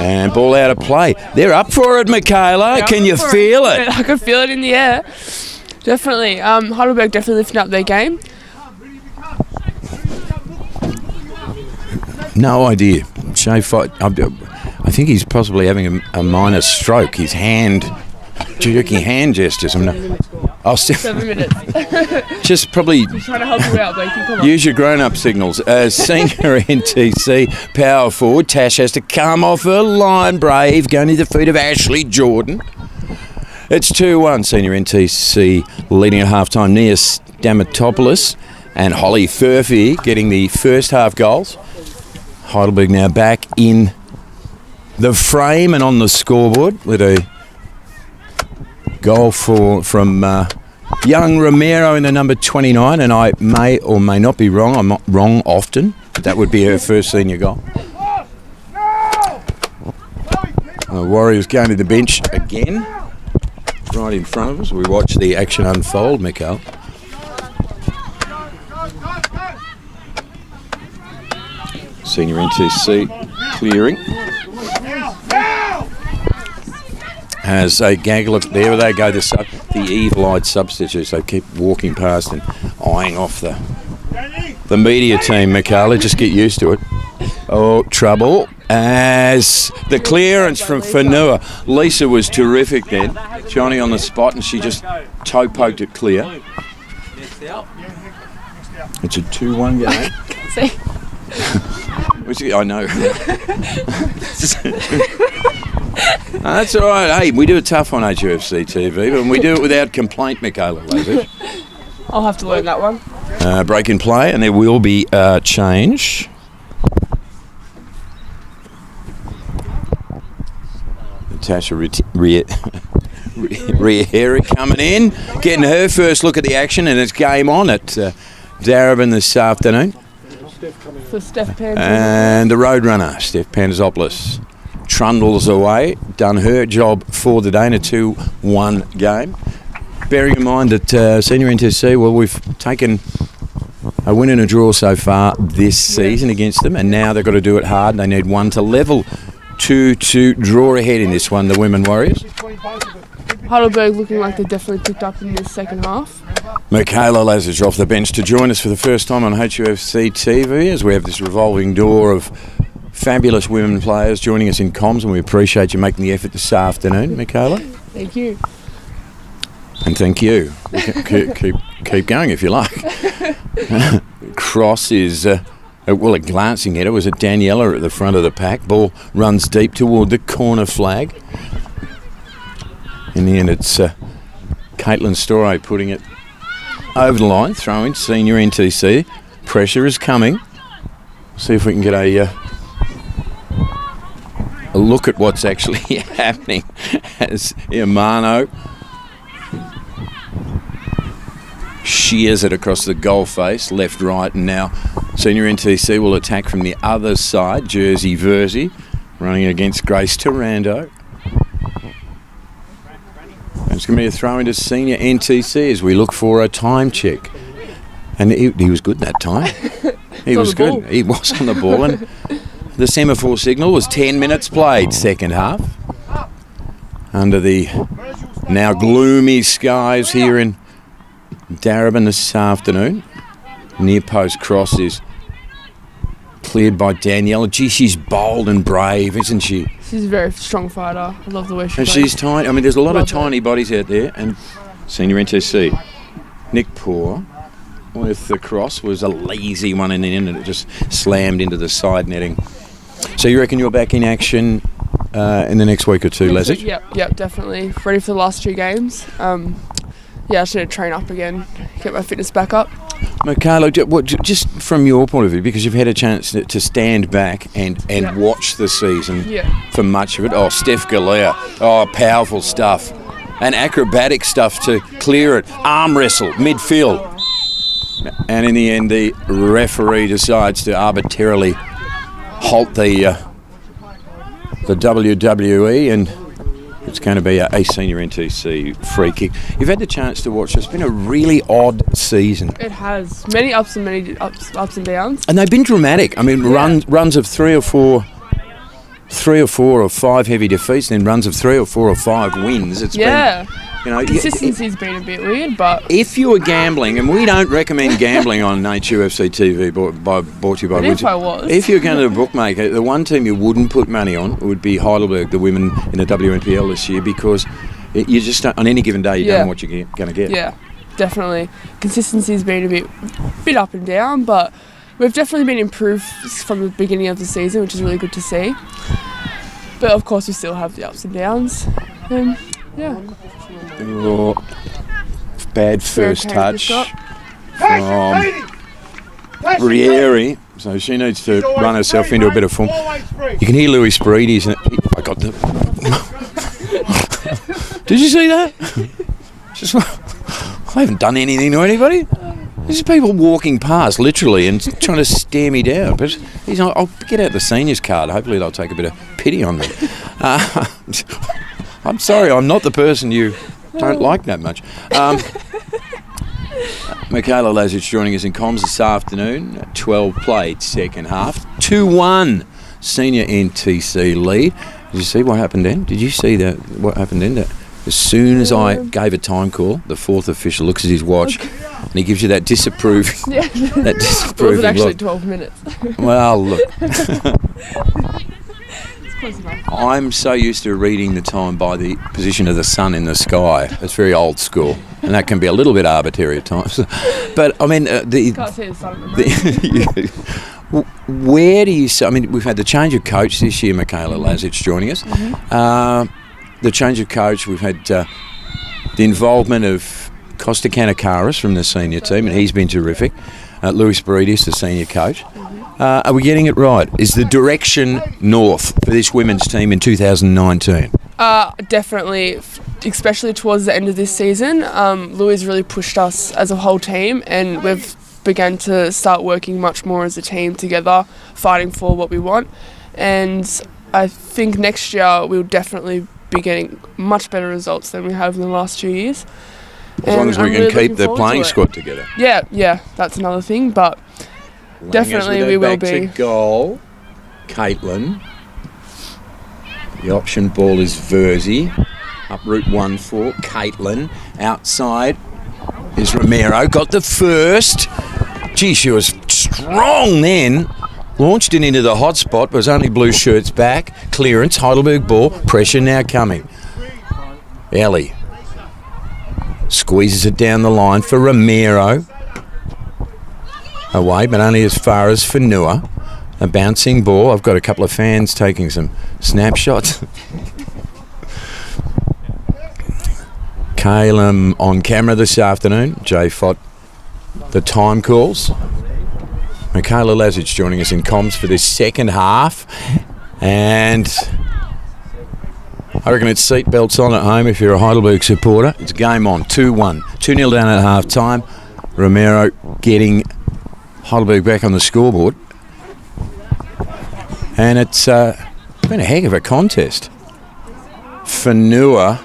And ball out of play. They're up for it, Michaela. Can you feel it? I can feel it in the air. Definitely. Heidelberg definitely lifting up their game. No idea. Shay Fight. I think he's possibly having a minor stroke. His jerking hand gestures. I'll 7 minutes. just probably Trying to help you out, Blakey. Come on. use your grown-up signals. Senior NTC power forward. Tash has to come off her line. Brave going to the feet of Ashley Jordan. It's 2-1. Senior NTC leading at half-time. Nia Stamatopoulos and Holly Furphy getting the first half goals. Heidelberg now back in the frame and on the scoreboard with a goal from young Romero in the number 29, and I may or may not be wrong. I'm not wrong often. That would be her first senior goal. The Warriors going to the bench again, right in front of us. We watch the action unfold, Mikhail. Senior NTC clearing. As a gaggle of, there they go, the evil-eyed substitutes. They keep walking past and eyeing off the media team, Michaela. Just get used to it. Oh, trouble. As the clearance from Fanua. Lisa was terrific then. Johnny on the spot, and she just toe-poked it clear. It's a 2-1 game. See? I know. That's all right. Hey, we do it tough on HUFC TV, but we do it without complaint, Michaela Lazic. I'll have to learn that one. Break in play, and there will be change. Natasha Rieheri coming in, getting her first look at the action, and it's game on at Darebin this afternoon. For Steph Pan. And the Roadrunner, Steph Panzopoulos, trundles away, done her job for the day in a 2-1 game. Bearing in mind that Senior NTC, well, we've taken a win and a draw so far this season against them, and now they've got to do it hard. They need one to level, two to draw ahead in this one, the Women Warriors. Heidelberg looking like they definitely picked up in this second half. Michaela Lazic off the bench to join us for the first time on HUFC TV as we have this revolving door of fabulous women players joining us in comms, and we appreciate you making the effort this afternoon, Michaela. Thank you. And thank you. Keep going if you like. Cross is, a glancing header. Was it Daniela at the front of the pack? Ball runs deep toward the corner flag. In the end, it's Caitlin Storey putting it over the line, throwing Senior NTC. Pressure is coming. See if we can get a look at what's actually happening as Iamano shears it across the goal face, left, right, and now Senior NTC will attack from the other side. Jersey Verzi running against Grace Taranto. It's going to be a throw into Senior NTC as we look for a time check. And he was good that time. He was good. He was on the ball. And the semaphore signal was 10 minutes played, second half. Under the now gloomy skies here in Darebin this afternoon. Near post cross is cleared by Daniela. Gee, she's bold and brave, isn't she? She's a very strong fighter. I love the way she plays. And she's tiny. I mean, there's a lot of tiny bodies out there. And Senior NTC. Nick Poor with the cross was a lazy one in the end, and it just slammed into the side netting. So you reckon you're back in action in the next week or two, Lazic? Yep, definitely. Ready for the last 2 games. I just need to train up again, get my fitness back up. Michaela, just from your point of view, because you've had a chance to stand back and watch the season for much of it. Oh, Steph Galea. Oh, powerful stuff. and acrobatic stuff to clear it. Arm wrestle, midfield. And in the end, the referee decides to arbitrarily halt the WWE, and it's going to be a senior NTC free kick. You've had the chance to watch. It's been a really odd season. It has many ups and downs. And they've been dramatic. I mean, runs of three or four or five heavy defeats, and then runs of 3 or 4 or 5 wins. It's been, you know, consistency's been a bit weird, but if you were gambling, and we don't recommend gambling on HUFC TV brought to you by if I was, if you're going to the bookmaker, the one team you wouldn't put money on would be Heidelberg, the women in the WNPL this year, because you just don't, on any given day you don't know what you're going to get. Yeah, definitely. Consistency's been a bit up and down, but we've definitely been improved from the beginning of the season, which is really good to see. But of course, we still have the ups and downs. Oh, bad first touch from Rieri. So she needs to run herself into a bit of form. You can hear Louis Spreedy's. I got the. Did you see that? I haven't done anything to anybody. There's people walking past, literally, and trying to stare me down. But he's like, I'll get out the seniors card. Hopefully they'll take a bit of pity on me. I'm sorry, I'm not the person you don't like that much. Michaela Lazic joining us in comms this afternoon. 12 played second half. 2-1 senior NTC lead. Did you see what happened then? Did you see what happened then? As soon as I gave a time call, the fourth official looks at his watch and he gives you that disapproving that disapproving was it actually look. 12 minutes? Well, look. It's close enough. I'm so used to reading the time by the position of the sun in the sky. It's very old school, and that can be a little bit arbitrary at times. But I mean, Can't see the sun at the moment. where do you? I mean, we've had the change of coach this year. Michaela Lazic joining us. The change of coach. We've had the involvement of Costa Kanakaris from the senior team, and he's been terrific. Louis Baridis, the senior coach. Are we getting it right? Is the direction north for this women's team in 2019? Definitely, especially towards the end of this season. Louis really pushed us as a whole team, and we've begun to start working much more as a team together, fighting for what we want. And I think next year we'll definitely be getting much better results than we have in the last 2 years. As long as we can keep the playing squad together. Yeah, that's another thing, but definitely we will be. Back to goal, Caitlin. The option ball is Verzi. Up route 1-4, Caitlin. Outside is Romero. Got the first. Gee, she was strong then. Launched it into the hot spot, but was only blue shirts back. Clearance, Heidelberg ball. Pressure now coming. Ellie squeezes it down the line for Romero. Away, but only as far as Fanua. A bouncing ball. I've got a couple of fans taking some snapshots. Calum on camera this afternoon. Jay Fott, the time calls. Michaela Lazic joining us in comms for this second half. And I reckon it's seatbelts on at home if you're a Heidelberg supporter. It's game on, 2-1. 2-0 down at half time. Romero getting Heidelberg back on the scoreboard. And it's been a heck of a contest. Fanua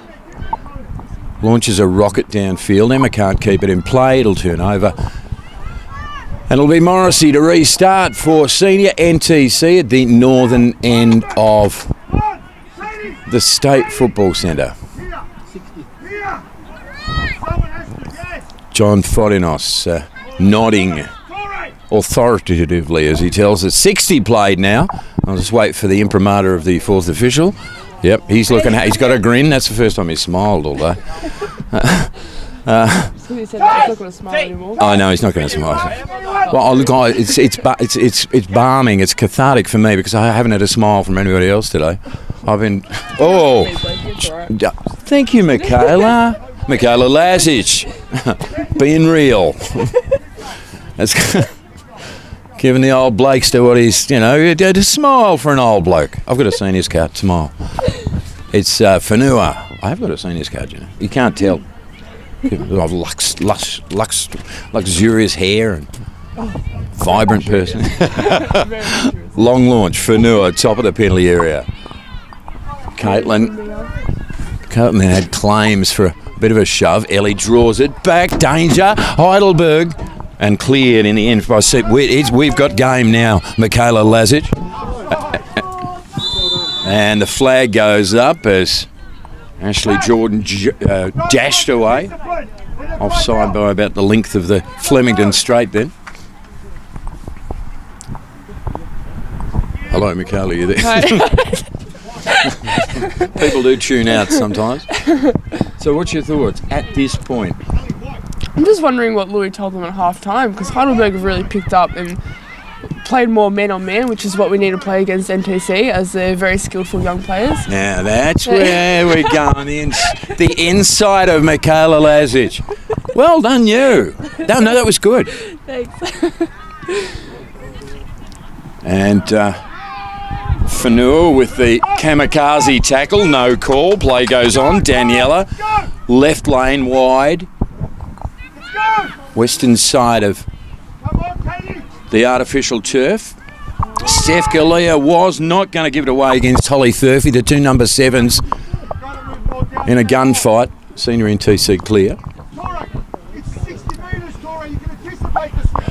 launches a rocket downfield. Emma can't keep it in play. It'll turn over. And it'll be Morrissey to restart for senior NTC at the northern end of the State Football Centre. John Fodinos nodding authoritatively as he tells us 60 played now. I'll just wait for the imprimatur of the fourth official. Yep, he's looking. He's got a grin. That's the first time he's smiled all day. He said he's not going to smile anymore. Oh no, he's not going to smile. Well, look, it's balming. It's cathartic for me because I haven't had a smile from anybody else today. I've been. Oh, thank you, Michaela. Michaela Lazic, being real. That's giving the old blokes to what he's, to smile for an old bloke. I've got a senior's cat, smile. It's Fanua I have got a seniors card, you know. You can't tell. I've luxurious hair and vibrant person. Long launch for Noor, top of the penalty area. Caitlin had claims for a bit of a shove. Ellie draws it back. Danger. Heidelberg. And cleared in the end by Seep. We've got game now, Michaela Lazic. And the flag goes up as Ashley Jordan dashed away. Offside by about the length of the Flemington straight then. Hello, Michaela, you there? People do tune out sometimes. So what's your thoughts at this point? I'm just wondering what Louis told them at half time, because Heidelberg have really picked up and played more man on man, which is what we need to play against NTC, as they're very skillful young players. Now that's where we're going. The inside of Michaela Lazic. Well done, you. No, that was good. Thanks. And Fanua with the kamikaze tackle, no call. Play goes on. Daniela, left lane wide. Western side of the artificial turf. Steph Galea was not going to give it away against Holly Thurfey, the two number 7s in a gunfight. Senior NTC clear.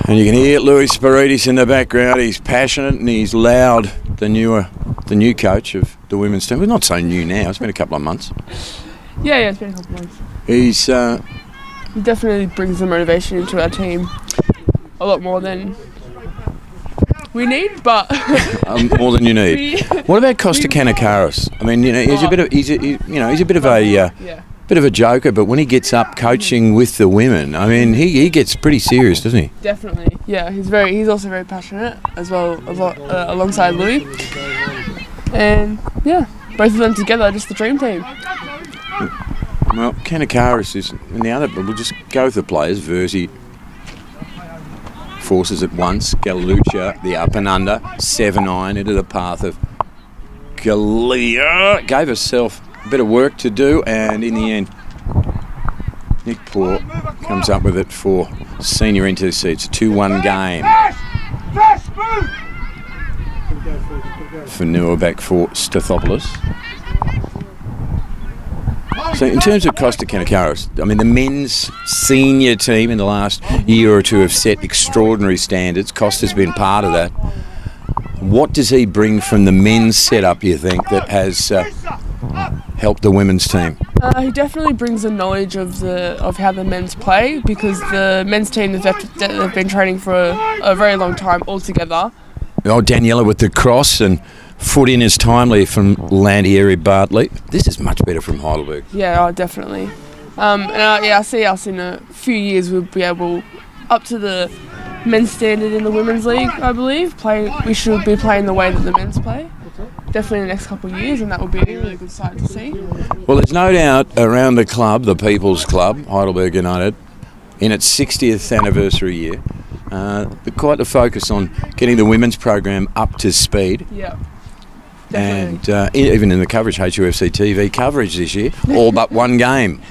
And you can hear Louis Spiritis in the background. He's passionate and he's loud. The new coach of the women's team. We're not so new now. It's been a couple of months. Yeah, it's been a couple of months. He definitely brings the motivation into our team a lot more than we need, but more than you need. What about Costa Kanakaris? I mean, you know, he's a bit of a joker, but when he gets up coaching with the women, I mean, he gets pretty serious, doesn't he? Definitely, yeah. He's also very passionate as well, alongside Louis, and yeah, both of them together, just the dream team. Well, Kanakaris is in the other, but we'll just go with the players. Verzi forces it once. Galucha, the up and under, 7-9 into the path of Galea. Gave herself a bit of work to do, and in the end, Nick Poor comes up with it for senior NTC. It's a 2-1 game. Fanua back for Stathopoulos. So in terms of Costa Kanakaris, I mean, the men's senior team in the last year or two have set extraordinary standards. Costa's been part of that. What does he bring from the men's setup, you think, that has helped the women's team? He definitely brings the knowledge of how the men's play, because the men's team they've been training for a very long time all together. Oh, Daniela with the cross and foot in as timely from Landieri Bartley. This is much better from Heidelberg. Yeah, definitely. I see us in a few years we'll be able, up to the men's standard in the women's league, I believe. We should be playing the way that the men's play. Definitely in the next couple of years, and that will be a really good sight to see. Well, there's no doubt around the club, the People's Club, Heidelberg United, in its 60th anniversary year, quite a focus on getting the women's program up to speed. Yeah. And even in the coverage, HUFC TV coverage this year, all but one game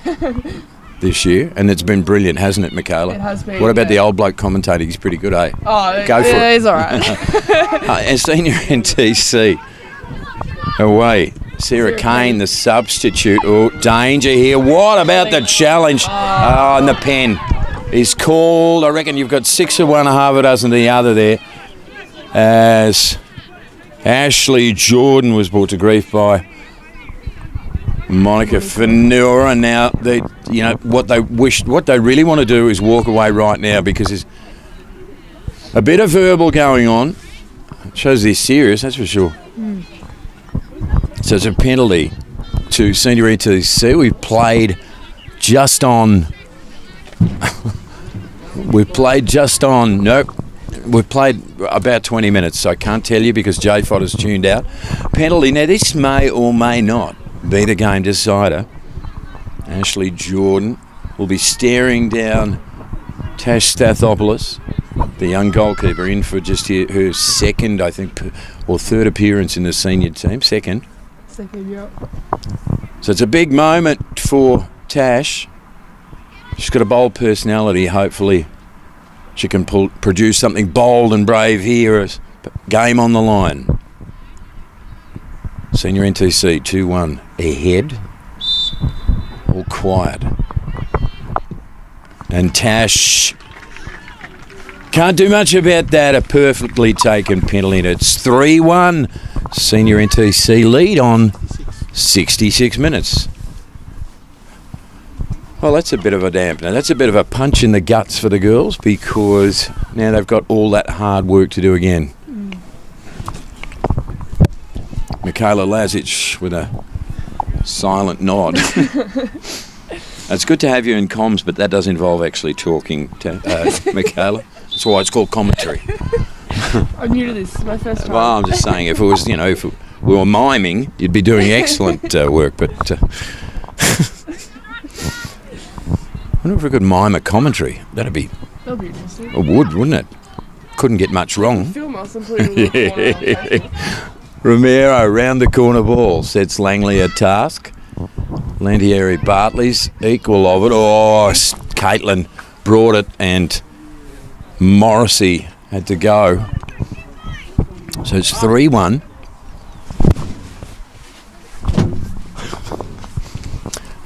this year, and it's been brilliant, hasn't it, Michaela? It has been. What about the old bloke commentating? He's pretty good, eh? Oh, go for it. He's all right. And senior NTC away. Sarah Kane, the substitute. Oh, danger here. What about the challenge? Oh, and the pen is called. I reckon you've got 6 of one, half a dozen of the other there, as Ashley Jordan was brought to grief by Monica Fanua. And now what they really want to do is walk away right now, because there's a bit of verbal going on. It shows they're serious, that's for sure. So it's a penalty to senior NTC. We've played just on. Nope. We've played about 20 minutes, so I can't tell you because Jay Fodder's tuned out. Penalty. Now, this may or may not be the game decider. Ashley Jordan will be staring down Tash Stathopoulos, the young goalkeeper, in for just her second, I think, or third appearance in the senior team. Second, yeah. So it's a big moment for Tash. She's got a bold personality. Hopefully she can produce something bold and brave here. Game on the line. Senior NTC 2-1 ahead. All quiet. And Tash can't do much about that. A perfectly taken penalty. And it's 3-1. Senior NTC lead on 66 minutes. Well, that's a bit of a dampener. That's a bit of a punch in the guts for the girls because now they've got all that hard work to do again. Michaela Lazic with a silent nod. It's good to have you in comms, but that does involve actually talking to Michaela. That's why it's called commentary. I'm new to this. It's my first time. Well, I'm just saying, if it was, if we were miming, you'd be doing excellent work. But I wonder if we could mime a commentary. That'd be interesting. It would, wouldn't it? Couldn't get much wrong. Film us and put it in the corner. Romero round the corner ball sets Langley a task. Lantieri Bartley's equal of it. Oh, Caitlin brought it and Morrissey had to go. So it's 3-1.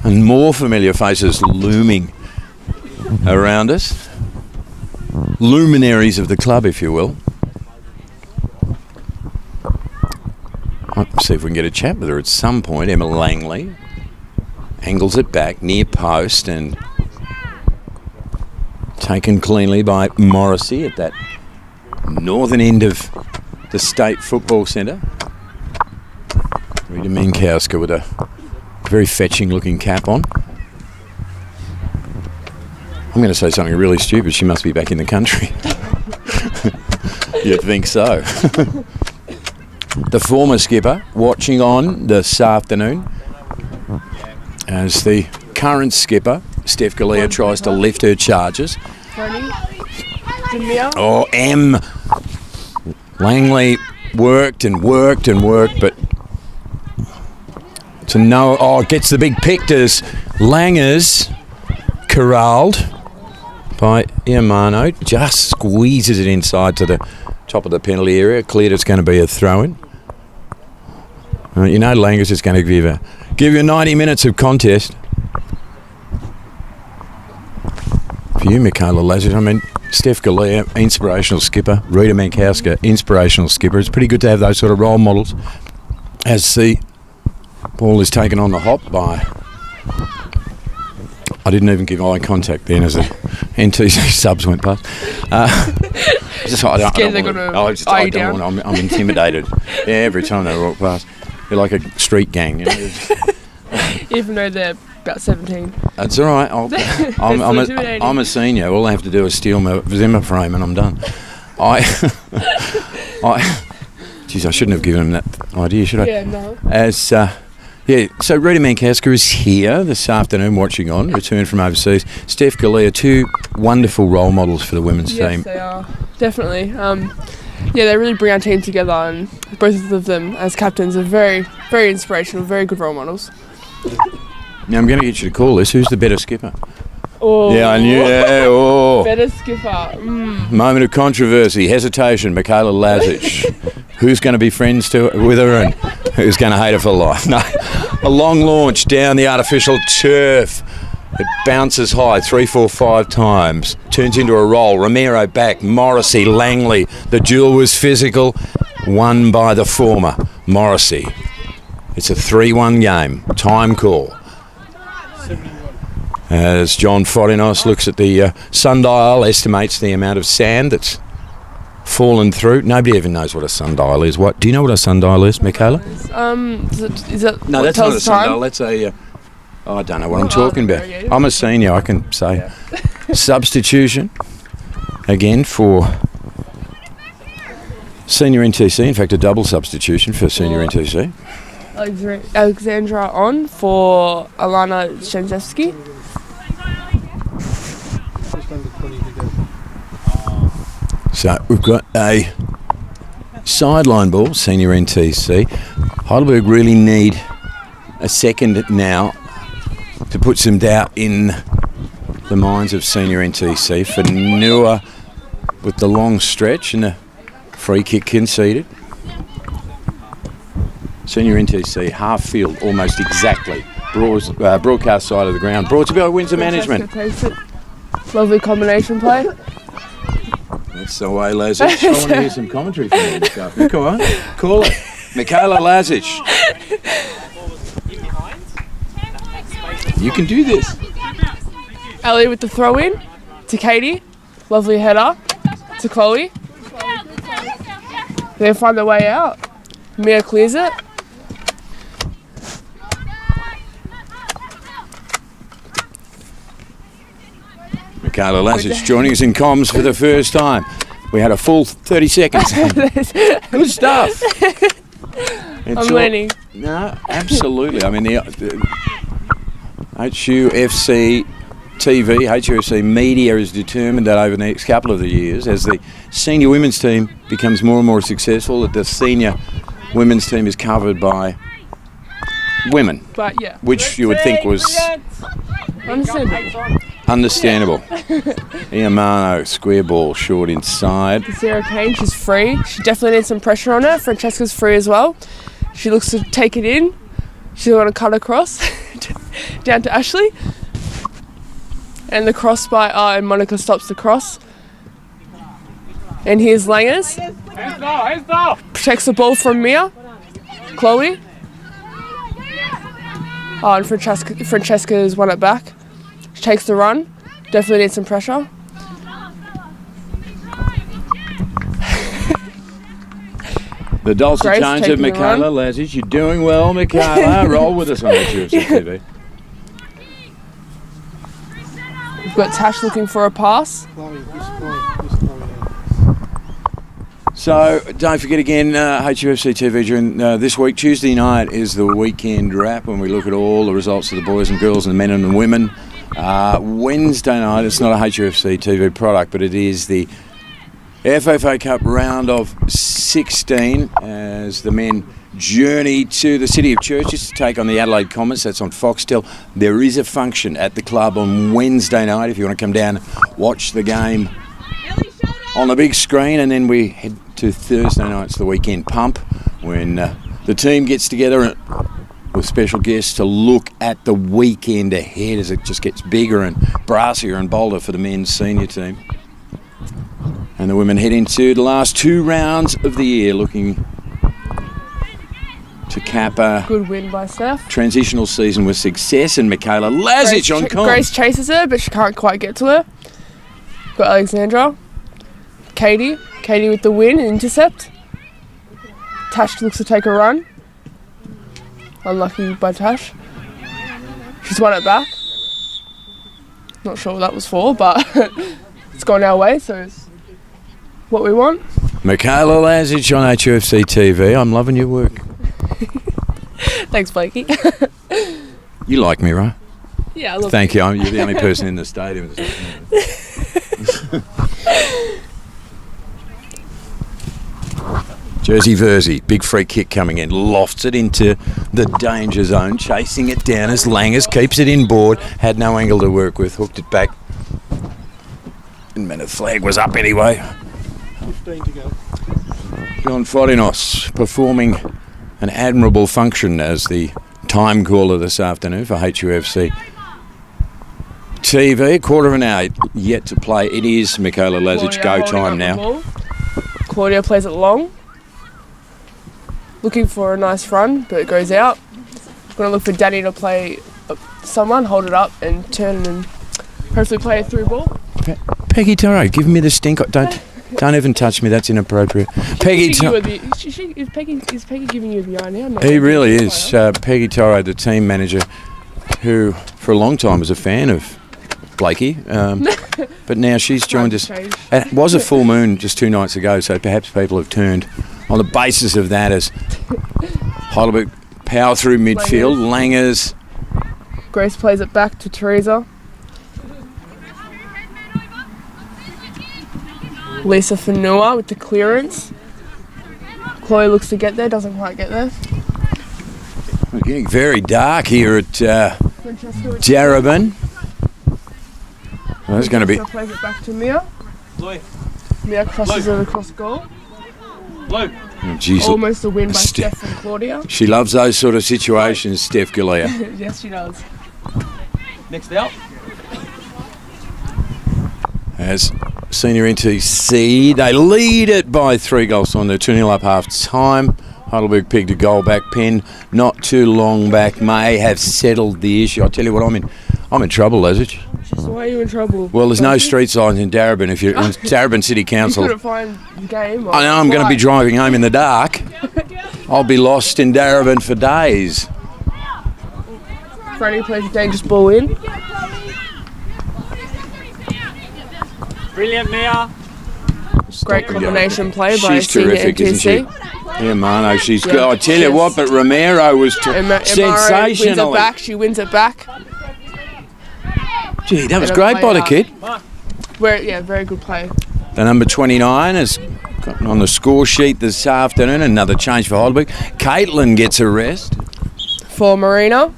And more familiar faces looming around us. Luminaries of the club, if you will. Let's see if we can get a chat with her at some point. Emma Langley angles it back near post and taken cleanly by Morrissey at that northern end of the State Football Centre. Rita Minkowska with a very fetching looking cap on. I'm going to say something really stupid. She must be back in the country. You'd think so. The former skipper watching on this afternoon as the current skipper, Steph Galea, tries to lift her charges. Oh, M. Langley worked and worked and worked, but to no. Oh, gets the big pictures. Langers corralled by Iamano. Just squeezes it inside to the top of the penalty area. Cleared it's going to be a throw-in. Langers is going to give you 90 minutes of contest. For you, Michaela Lazic, Steph Galea, inspirational skipper. Rita Mankowska, inspirational skipper. It's pretty good to have those sort of role models as the ball is taken on the hop by... I didn't even give eye contact then as the NTC subs went past. I'm intimidated. Yeah, every time they walk past. You're like a street gang. Even though they're about 17. That's all right. I'm a senior. All I have to do is steal my Zimmer frame and I'm done. Geez, I shouldn't have given him that idea, should I? Yeah, no. So Rita Mankowska is here this afternoon watching on, returned from overseas. Steph Galea, two wonderful role models for the women's team. Yes, they are. Definitely. They really bring our team together, and both of them as captains are very, very inspirational, very good role models. Now I'm going to get you to call this. Who's the better skipper? Oh, yeah, I knew. Yeah, oh. Better skipper. Moment of controversy, hesitation. Michaela Lazic. Who's going to be friends with her and who's going to hate her for life? No, a long launch down the artificial turf. It bounces high 3, 4, 5 times. Turns into a roll. Romero back. Morrissey, Langley. The duel was physical. Won by the former, Morrissey. It's a 3-1 game. Time call. As John Forinos looks at the sundial, estimates the amount of sand that's fallen through. Nobody even knows what a sundial is. What do you know what a sundial is, Michaela? Is that no, that's not a sundial. That's a I don't know what I'm talking about. I'm a senior, I can say. Yeah. Substitution again for senior NTC. In fact, a double substitution for senior NTC. Alexandra on for Alana Shanzewski. So we've got a sideline ball, senior NTC. Heidelberg really need a second now to put some doubt in the minds of senior NTC. Fanua with the long stretch and a free kick conceded. Senior NTC half field almost exactly. Broadcast side of the ground. Brought to you by Windsor Management. Lovely combination play. That's the way, Lazic. I want to hear some commentary from you this afternoon. Come on, call it. Michaela Lazic. You can do this. Ali with the throw in to Katie. Lovely header to Chloe. They find their way out. Mia clears it. Michaela Lazic joining us in comms for the first time. We had a full 30 seconds. Good stuff. I'm learning. No, absolutely. I mean, the HUFC TV, HUFC Media is determined that over the next couple of years, as the senior women's team becomes more and more successful, that the senior women's team is covered by women. But yeah. Which you would think was understandable. Iamano, square ball, short inside. Sarah Kane, she's free. She definitely needs some pressure on her. Francesca's free as well. She looks to take it in. She's going to cut across down to Ashley. And the cross by and Monica stops the cross. And here's Langers. Protects the ball from Mia. Chloe. Oh, and Francesca's won it back. She takes the run. Definitely needs some pressure. The dulcet tones of Michaela Lazic. You're doing well, Michaela. Roll with us on HUFC TV. We've got Tash looking for a pass. So don't forget again, HUFC TV during this week, Tuesday night is the weekend wrap when we look at all the results of the boys and girls and the men and the women. Wednesday night, it's not a HUFC TV product, but it is the FFA Cup round of 16 as the men journey to the City of Churches to take on the Adelaide Comets. That's on Foxtel. There is a function at the club on Wednesday night if you want to come down and watch the game on the big screen, and then we head to Thursday nights, the weekend pump, when the team gets together with special guests to look at the weekend ahead as it just gets bigger and brassier and bolder for the men's senior team. And the women head into the last two rounds of the year, looking to cap a good win by Steph. Transitional season with success. And Michaela Lazic on comms. Grace chases her, but she can't quite get to her. Got Alexandra. Katie with the win and intercept. Tash looks to take a run. Unlucky by Tash. She's won it back. Not sure what that was for, but it's gone our way, so it's what we want. Michaela Lazic on HUFC TV. I'm loving your work. Thanks, Blakey. You like me, right? Yeah, I love Thank you. You're the only person in the stadium. Jersey Verzi, big free kick coming in, lofts it into the danger zone, chasing it down as Langers keeps it inboard, had no angle to work with, hooked it back. And the flag was up anyway. 15 to go. John Forinos performing an admirable function as the time caller this afternoon for HUFC TV. Quarter of an hour yet to play. It is Michaela Lazic go time now. Claudia plays it long. Looking for a nice run, but it goes out. Going to look for Danny to play someone, hold it up and turn and hopefully play a through ball. Peggy Toro, give me the stink. Don't even touch me, that's inappropriate. Peggy Toro. Is Peggy giving you the eye now? He really is. Peggy Toro, the team manager, who for a long time was a fan of Blakey, but now she's joined us. It was a full moon just 2 nights ago, so perhaps people have turned on the basis of that as Heidelberg power through midfield. Langers. Grace plays it back to Teresa. Lisa Fanua with the clearance. Chloe looks to get there, doesn't quite get there. We're getting very dark here at Darebin. There's going to be... Plays it back to Mia. Blue. Mia crosses it across goal. Blue. Oh, geez. Almost a win by Steph and Claudia. She loves those sort of situations, Steph Galea. Yes, she does. Next out. As Senior NTC, they lead it by 3 goals on the 2-0 up half time. Heidelberg picked a goal back. Penn not too long back may have settled the issue. I tell you what, I'm in trouble, Lazich. So why are you in trouble? Well, there's no street signs in Darebin. If you're in Darebin City Council, You couldn't find the game. I know I'm going to be driving home in the dark. I'll be lost in Darebin for days. Freddie plays a dangerous ball in. Brilliant, Mia. Great combination play by She's senior terrific, NTC. isn't she? Yeah, Mano, she's good. I tell you Yes. what, but Romero was MRO sensational. wins it back. She wins it back. Gee, that was Better great play by the out. kid. Very good play. The number 29 has gotten on the score sheet this afternoon. Another change for Heidelberg. Caitlin gets a rest. For Marina.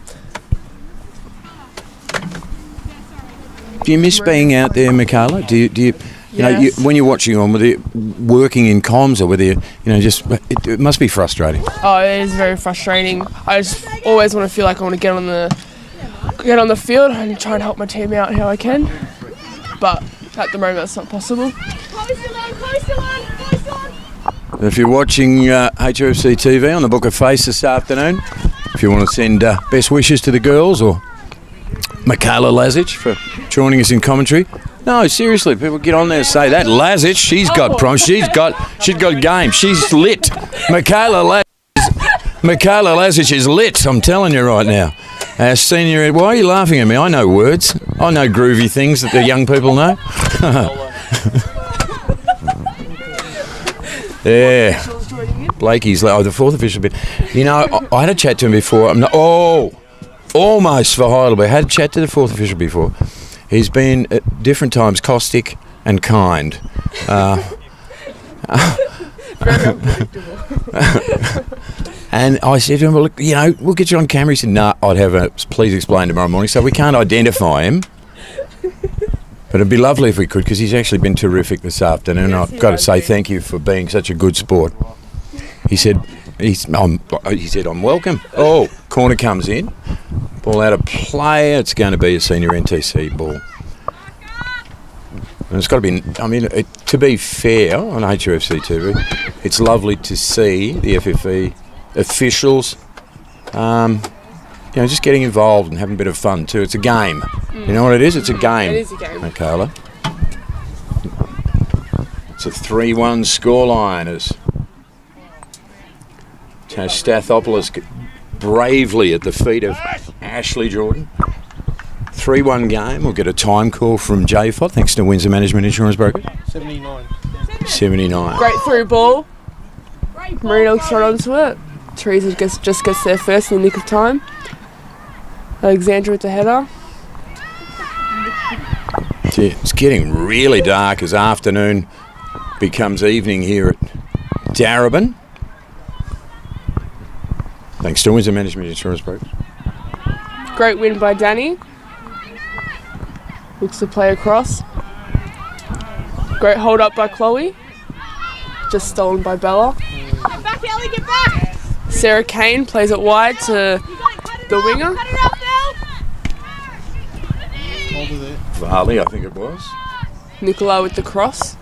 Do you miss being out there, Michaela? Do you know, Yes. when you're watching on, whether you're working in comms or whether just it must be frustrating. Oh, it is very frustrating. I just always want to feel like I want to get on the field and try and help my team out how I can. But at the moment, that's not possible. If you're watching HFC TV on the Book of Face this afternoon, if you want to send best wishes to the girls or Michaela Lazich for joining us in commentary. No, seriously, people get on there and say that. Lazich, she's got prom. She's got game. She's lit. Michaela Lazich is lit, I'm telling you right now. Senior, why are you laughing at me? I know words. I know groovy things that the young people know. Yeah. Blakey's the fourth official bit. You know, I had a chat to him before. Almost for Heidelberg. I had a chat to the fourth official before. He's been at different times caustic and kind. And I said to him, well, look, we'll get you on camera. He said, no, I'd have a please explain tomorrow morning. So we can't identify him. But it'd be lovely if we could, because he's actually been terrific this afternoon. Yes, I've got to say thank you for being such a good sport. He said, I'm welcome. Oh, corner comes in. Ball out of play. It's going to be a senior NTC ball. And it's got to be, to be fair on HFC TV, it's lovely to see the FFE officials, just getting involved and having a bit of fun too. It's a game. You know what it is? It's a game. It is a game. Michaela. It's a 3-1 scoreline as Stathopoulos bravely at the feet of Ashley Jordan. 3-1 game. We'll get a time call from JFOT thanks to Windsor Management Insurance Brokers. 79. Great through ball. Marina looks right onto it. Teresa just gets there first in the nick of time. Alexandra with the header. It's getting really dark as afternoon becomes evening here at Darebin. Thanks to Windsor Management Insurance Brokers. Great win by Danny. Looks to play across. Great hold up by Chloe. Just stolen by Bella. Get back, Ellie, get back! Sarah Kane plays it wide to the winger. Cut it up, Varley, I think it was. Nicola with the cross.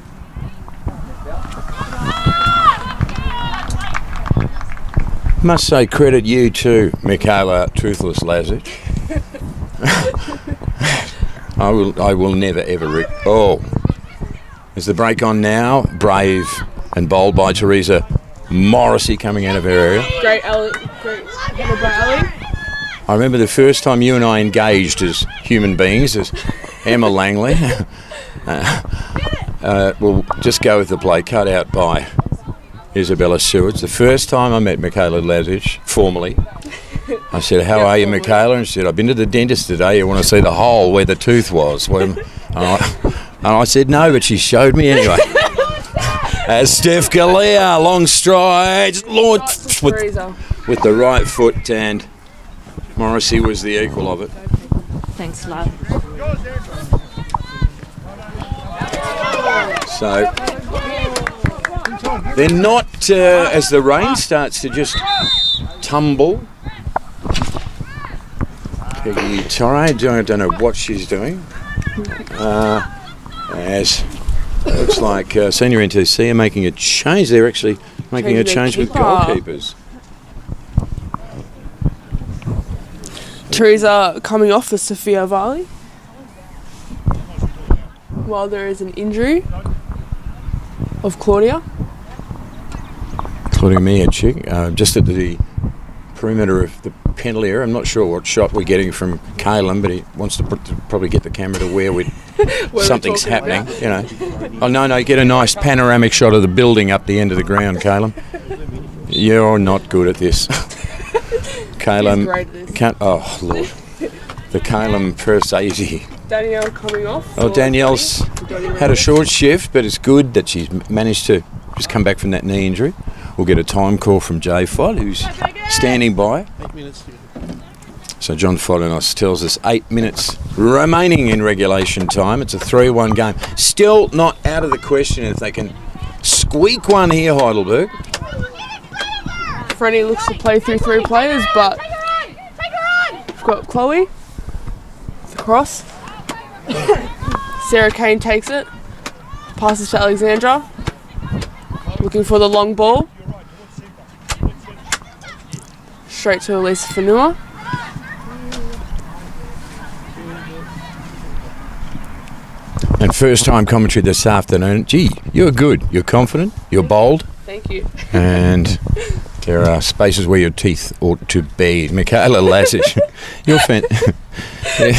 Must say credit you too, Michaela Toothless Lazich. I will never ever. Is the break on now? Brave and bold by Teresa Morrissey coming out of her area. Great header by Ellie. I remember the first time you and I engaged as human beings, as Emma Langley. We'll just go with the play cut out by Isabella Seward. The first time I met Michaela Lazich, formally, I said, how are you, Michaela? And she said, I've been to the dentist today. You want to see the hole where the tooth was? And I said, no, but she showed me anyway. As Steph Galea, long strides, launched with the right foot and Morrissey was the equal of it. Thanks, love. So they're not, as the rain starts to just tumble. Peggy Torre, I don't know what she's doing. As looks like senior NTC are making a change. They're actually making a change with goalkeepers. Teresa coming off for Sophia Varley. While there is an injury of Claudia Miachik, just at the perimeter of the penalty area. I'm not sure what shot we're getting from Caleb, but he wants to probably get the camera to where something's happening. About. You know. Oh no, get a nice panoramic shot of the building up the end of the ground, Caleb. You're not good at this. Caleb can't. Oh Lord, the Caleb Persasi. Danielle coming off. Oh, Danielle's had a short shift, but it's good that she's managed to just come back from that knee injury. We'll get a time call from Jay Fott, who's standing by. 8 minutes. So John Fodenos tells us 8 minutes remaining in regulation time. It's a 3-1 game. Still not out of the question if they can squeak one here, Heidelberg. Freddie looks to play through 3 players, but we've got Chloe, the cross. Sarah Kane takes it, passes to Alexandra, looking for the long ball. Straight to Elisa Fanua. And first time commentary this afternoon. Gee, you're good. You're confident. You're bold. Thank you. And there are spaces where your teeth ought to be. Michaela Lasic, you're fan. Yeah,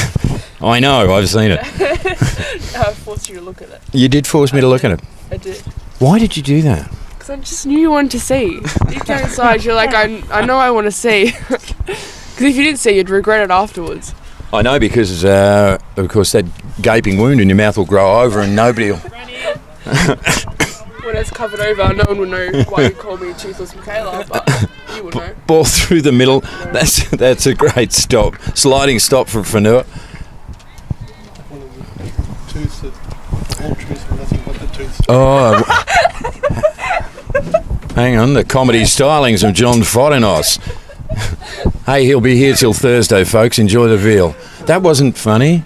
I know. I've seen it. I forced you to look at it. You did force me to look at it. I did. Why did you do that? Because I just knew you wanted to see. Deep down inside, you're like, I know I want to see. Because if you didn't see, you'd regret it afterwards. I know, because of course that gaping wound in your mouth will grow over and nobody will. When it's covered over, no one will know why you call me Toothless Michaela, but you would know. Ball through the middle. That's a great stop. Sliding stop from Fanua. All truth and nothing but the truth. Oh, hang on. The comedy stylings of John Fodenos. Hey, he'll be here till Thursday, folks. Enjoy the veal. That wasn't funny.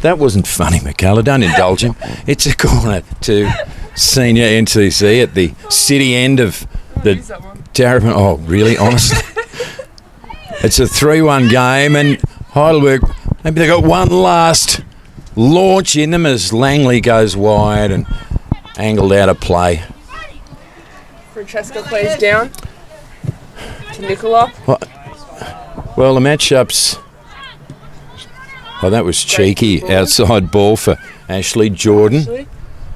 That wasn't funny, Michaela. Don't indulge him. It's a corner to senior NTC at the city end of the Darabin. Oh, really? Honestly? It's a 3-1 game, and Heidelberg, maybe they got one last launch in them as Langley goes wide and angled out of play. Francesca plays down to Nicola. Well, the matchups. Oh, that was cheeky. Outside ball for Ashley Jordan.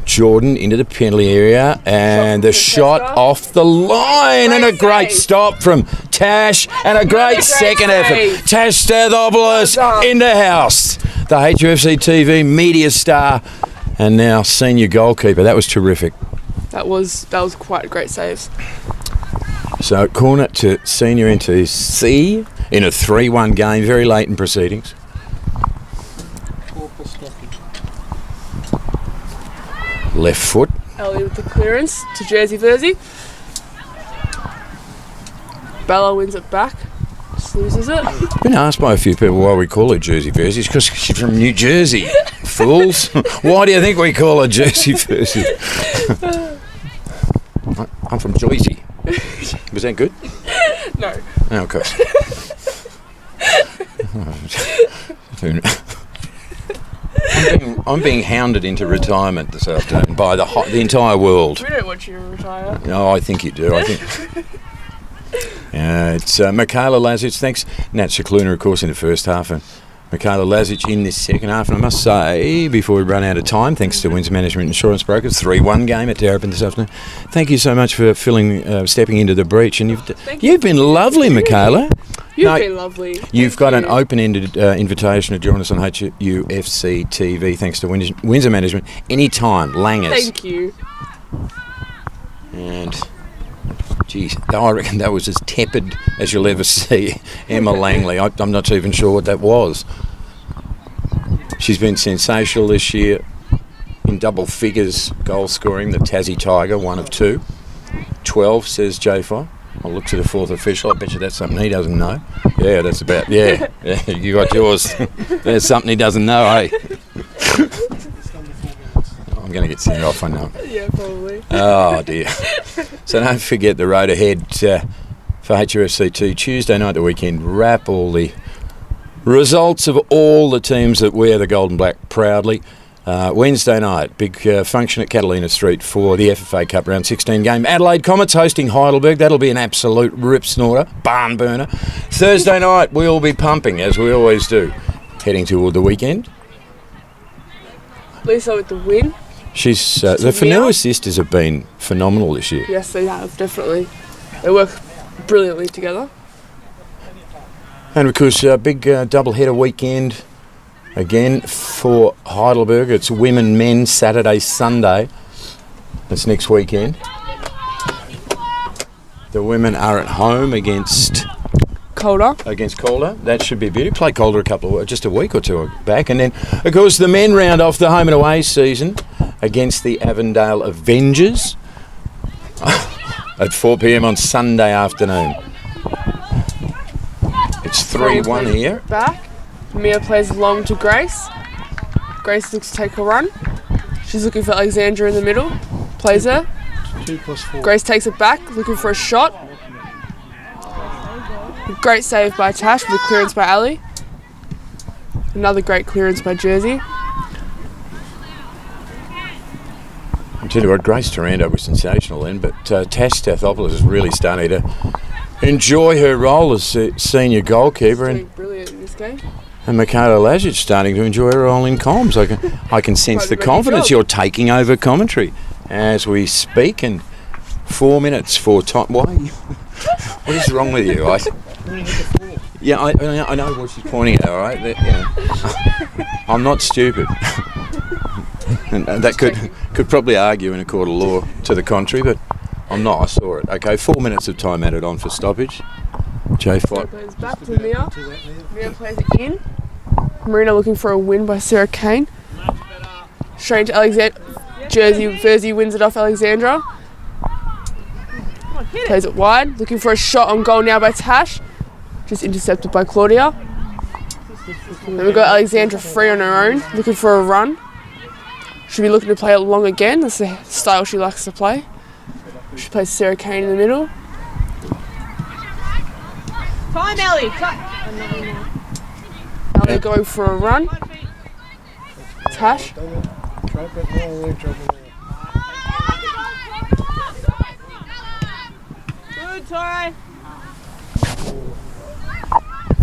Jordan into the penalty area, and the shot off the line, and a great stop from Tash, and a great second effort. Tash Stathopoulos into house. The HFC TV media star, and now senior goalkeeper. That was terrific. That was quite great saves. So corner to senior NTC in a 3-1 game, very late in proceedings. Left foot. Ellie with the clearance to Jersey Versey. Bella wins it back. Just loses it. Been asked by a few people why we call her Jersey Versey. It's because she's from New Jersey. Fools. Why do you think we call her Jersey Versey? I'm from Jersey. Was that good? No. No, of course. I'm being hounded into retirement this afternoon by the entire world. We don't want you to retire. No, I think you do. I think. It's Michaela Lasic. Thanks, Nat Cicluna, of course, in the first half, and Michaela Lasic in this second half. And I must say, before we run out of time, thanks to Windsor Management Insurance Brokers, 3-1 game at Darabin this afternoon. Thank you so much for stepping into the breach, and you've been lovely, Michaela. You've been lovely. You've got an open-ended invitation to join us on HUFC TV, thanks to Windsor Management. Anytime, Langers. Thank you. And Geez, I reckon that was as tepid as you'll ever see Emma Langley. I'm not even sure what that was. She's been sensational this year in double figures goal scoring. The Tassie Tiger, 1 of 2. 12, says J5. I'll look to the fourth official. I bet you that's something he doesn't know. Yeah, that's about, yeah, you got yours. There's something he doesn't know, eh? I'm going to get sent off, I know. Yeah, probably. Oh, dear. So don't forget the road ahead for HUFC2 Tuesday night, the weekend wrap, all the results of all the teams that wear the gold and black proudly. Wednesday night, big function at Catalina Street for the FFA Cup Round 16 game. Adelaide Comets hosting Heidelberg. That'll be an absolute rip snorter, barn burner. Thursday night, we'll be pumping, as we always do, heading toward the weekend. Lisa with the win. She's the Fanua sisters have been phenomenal this year. Yes, they have, definitely. They work brilliantly together. And of course, big double-header weekend again for Heidelberg. It's women, men, Saturday, Sunday. That's next weekend. The women are at home against Calder. That should be a beauty. Played Calder just a week or two back. And then, of course, the men round off the home and away season against the Avondale Avengers at 4 p.m. on Sunday afternoon. It's 3-1 here. Back. Mia plays long to Grace. Grace looks to take a run. She's looking for Alexandra in the middle. Plays her. 2+4. Grace takes it back, looking for a shot. Great save by Tash with a clearance by Ali. Another great clearance by Jersey. I tell you what, Grace Taranto was sensational then, but Tash Stathopoulos is really starting to enjoy her role as senior goalkeeper, She's doing and brilliant in this game. Michaela Lajic starting to enjoy her role in comms. I can sense the Quite a confidence. job. You're taking over commentary as we speak, and 4 minutes for time. Why? What is wrong with you? Yeah, I know what she's pointing at. All right, I'm not stupid. And that could probably argue in a court of law to the contrary, but I'm not. I saw it. Okay, 4 minutes of time added on for stoppage. J5. Plays back to Mia. Mia plays it in. Marina looking for a win by Sarah Kane. Straight to Alexandra. Jersey wins it off Alexandra. Plays it wide. Looking for a shot on goal now by Tash. Just intercepted by Claudia. Then we've got Alexandra free on her own. Looking for a run. Should be looking to play it long again. That's the style she likes to play. She plays Sarah Kane in the middle. Time, Ellie. Ellie going for a run. Tash. Good, Torre.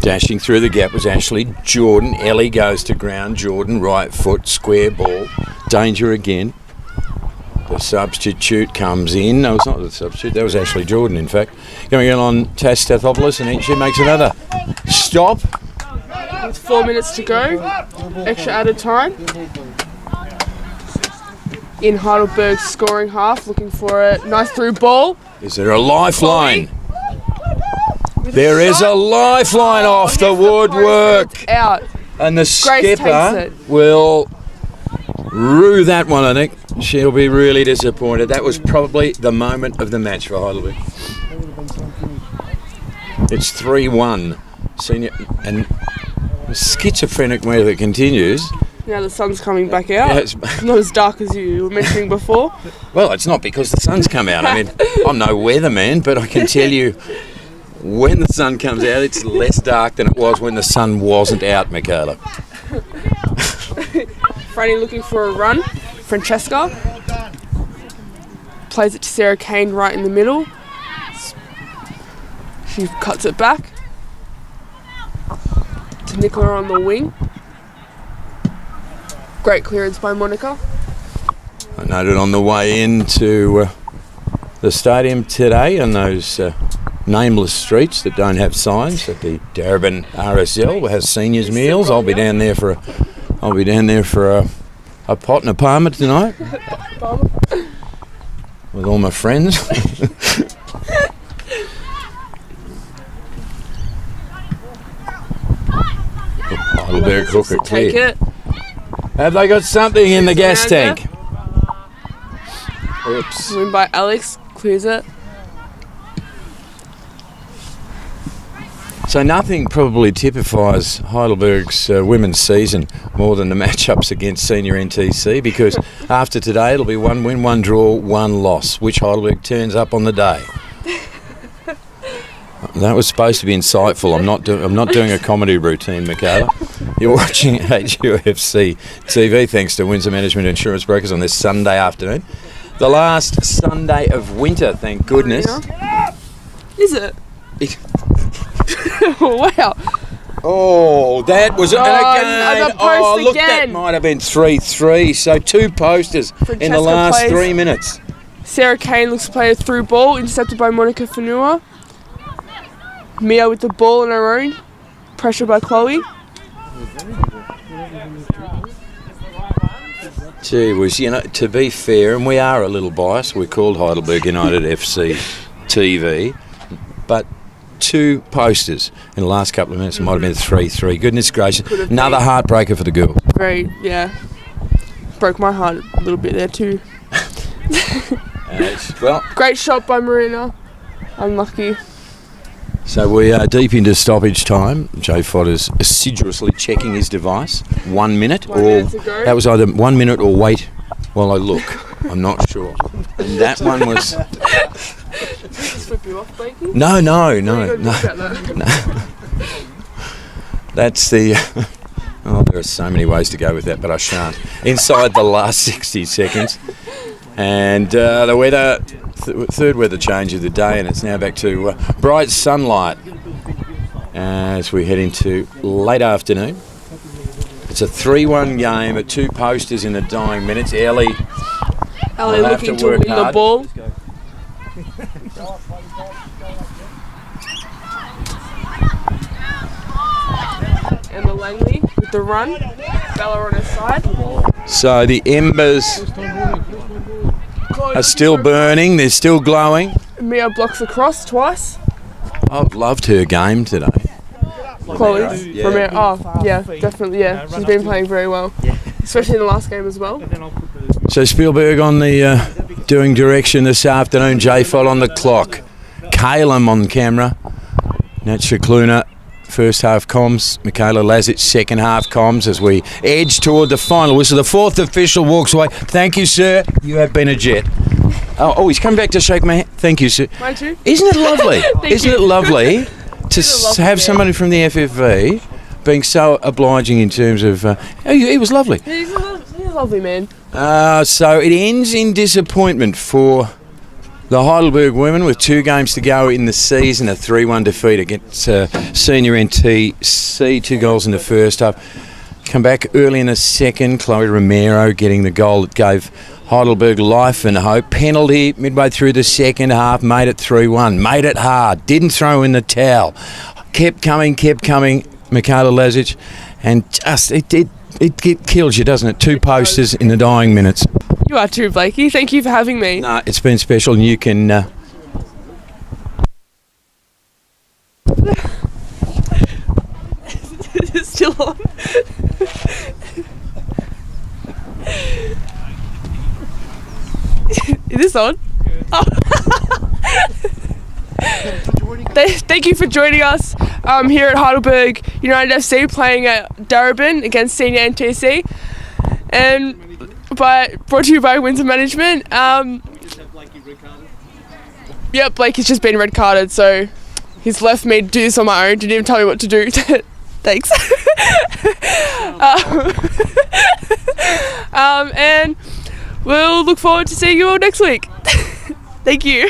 Dashing through the gap was Ashley Jordan. Ellie goes to ground. Jordan, right foot, square ball. Danger again. The substitute comes in. No, it's not the substitute. That was Ashley Jordan, in fact. Going in on Tash Stathopoulos, and then she makes another stop. With 4 minutes to go. Extra added time. In Heidelberg's scoring half, looking for a nice through ball. Is there a lifeline? There is a lifeline off the woodwork. It's out. And the takes skipper it. will rue that one, I think. She'll be really disappointed. That was probably the moment of the match for Heidelberg. It's 3-1. Senior, and the schizophrenic weather continues. Now the sun's coming back out. Yeah, it's- Not as dark as you were mentioning before. Well, it's not because the sun's come out. I mean, I'm no weatherman, but I can tell you when the sun comes out, it's less dark than it was when the sun wasn't out, Michaela. Franny looking for a run. Francesca plays it to Sarah Kane right in the middle. She cuts it back to Nicola on the wing. Great clearance by Monica. I noted on the way into the stadium today on those nameless streets that don't have signs that the Darebin RSL has seniors meals. I'll be down there for a pot and a parma tonight with all my friends. Heidelberg hooker Take clear. it. Have they got something in the gas Fernando. tank? Oops. Win by Alex. Clears it. So nothing probably typifies Heidelberg's women's season more than the matchups against senior NTC, because after today it'll be 1 win, 1 draw, 1 loss, which Heidelberg turns up on the day. That was supposed to be insightful. I'm not doing a comedy routine, Michaela. You're watching HUFC TV thanks to Windsor Management Insurance Brokers on this Sunday afternoon. The last Sunday of winter, thank goodness. Is it? Wow. Oh, that was again. another post Look, that again. might have been 3-3. So 2 posters in the Francesca last plays. 3 minutes. Sarah Kane looks to play a through ball, intercepted by Monica Fanua. Mia with the ball on her own. Pressure by Chloe. Gee whiz, to be fair, and we are a little biased, we're called Heidelberg United FC TV, but 2 posters in the last couple of minutes. It might have been 3-3. Goodness gracious. Another heartbreaker for the girls. Very, yeah. Broke my heart a little bit there too. Well, Great shot by Marina. Unlucky. so we are deep into stoppage time. Jay Fodder's assiduously checking his device. 1 minute, 1 minute to go. that was either 1 minute or wait while I look. I'm not sure. And that one was. Flip you off, Blakey? No. That's the. Oh, there are so many ways to go with that, but I shan't. Inside the last 60 seconds. And the weather, third weather change of the day, and it's now back to bright sunlight as we head into late afternoon. It's a 3-1 game at 2 posters in the dying minutes. Ellie Ellie have looking to to work win the hard. ball. Emma Langley with the run. Bella on her side. So the embers are still burning, they're still glowing. Mia blocks across twice. I've loved her game today. Chloe from here. Oh, yeah, definitely, yeah. She's been playing very well. Especially in the last game as well. So Spielberg on the doing direction this afternoon, J-Fod on the clock. Calum on camera. Nat Shakluna, first half comms. Michaela Lazic, second half comms as we edge toward the final whistle. The 4th official walks away. Thank you, sir. You have been a jet. Oh, he's come back to shake my hand. Thank you, sir. Mine too. Isn't it lovely? Isn't it lovely to lovely have man. somebody from the FFV being so obliging in terms of... he was lovely. He's a lovely man. So it ends in disappointment for the Heidelberg women with 2 games to go in the season. A 3-1 defeat against senior NTC, 2 goals in the first half. Come back early in the second. Chloe Romero getting the goal that gave Heidelberg life and hope. Penalty midway through the second half, made it 3-1. Made it hard. Didn't throw in the towel. Kept coming. Michaela Lazic, and just it kills you, doesn't it? 2 posters in the dying minutes. You are too, Blakey. Thank you for having me. No, it's been special, and you can. It's still on. Is this on? Oh. Thank you for joining us here at Heidelberg United FC, playing at Darebin against senior NTC, and brought to you by Windsor Management. Yep, Blake has just been red carded, so he's left me to do this on my own. Didn't even tell me what to do. Thanks. And we'll look forward to seeing you all next week. Thank you.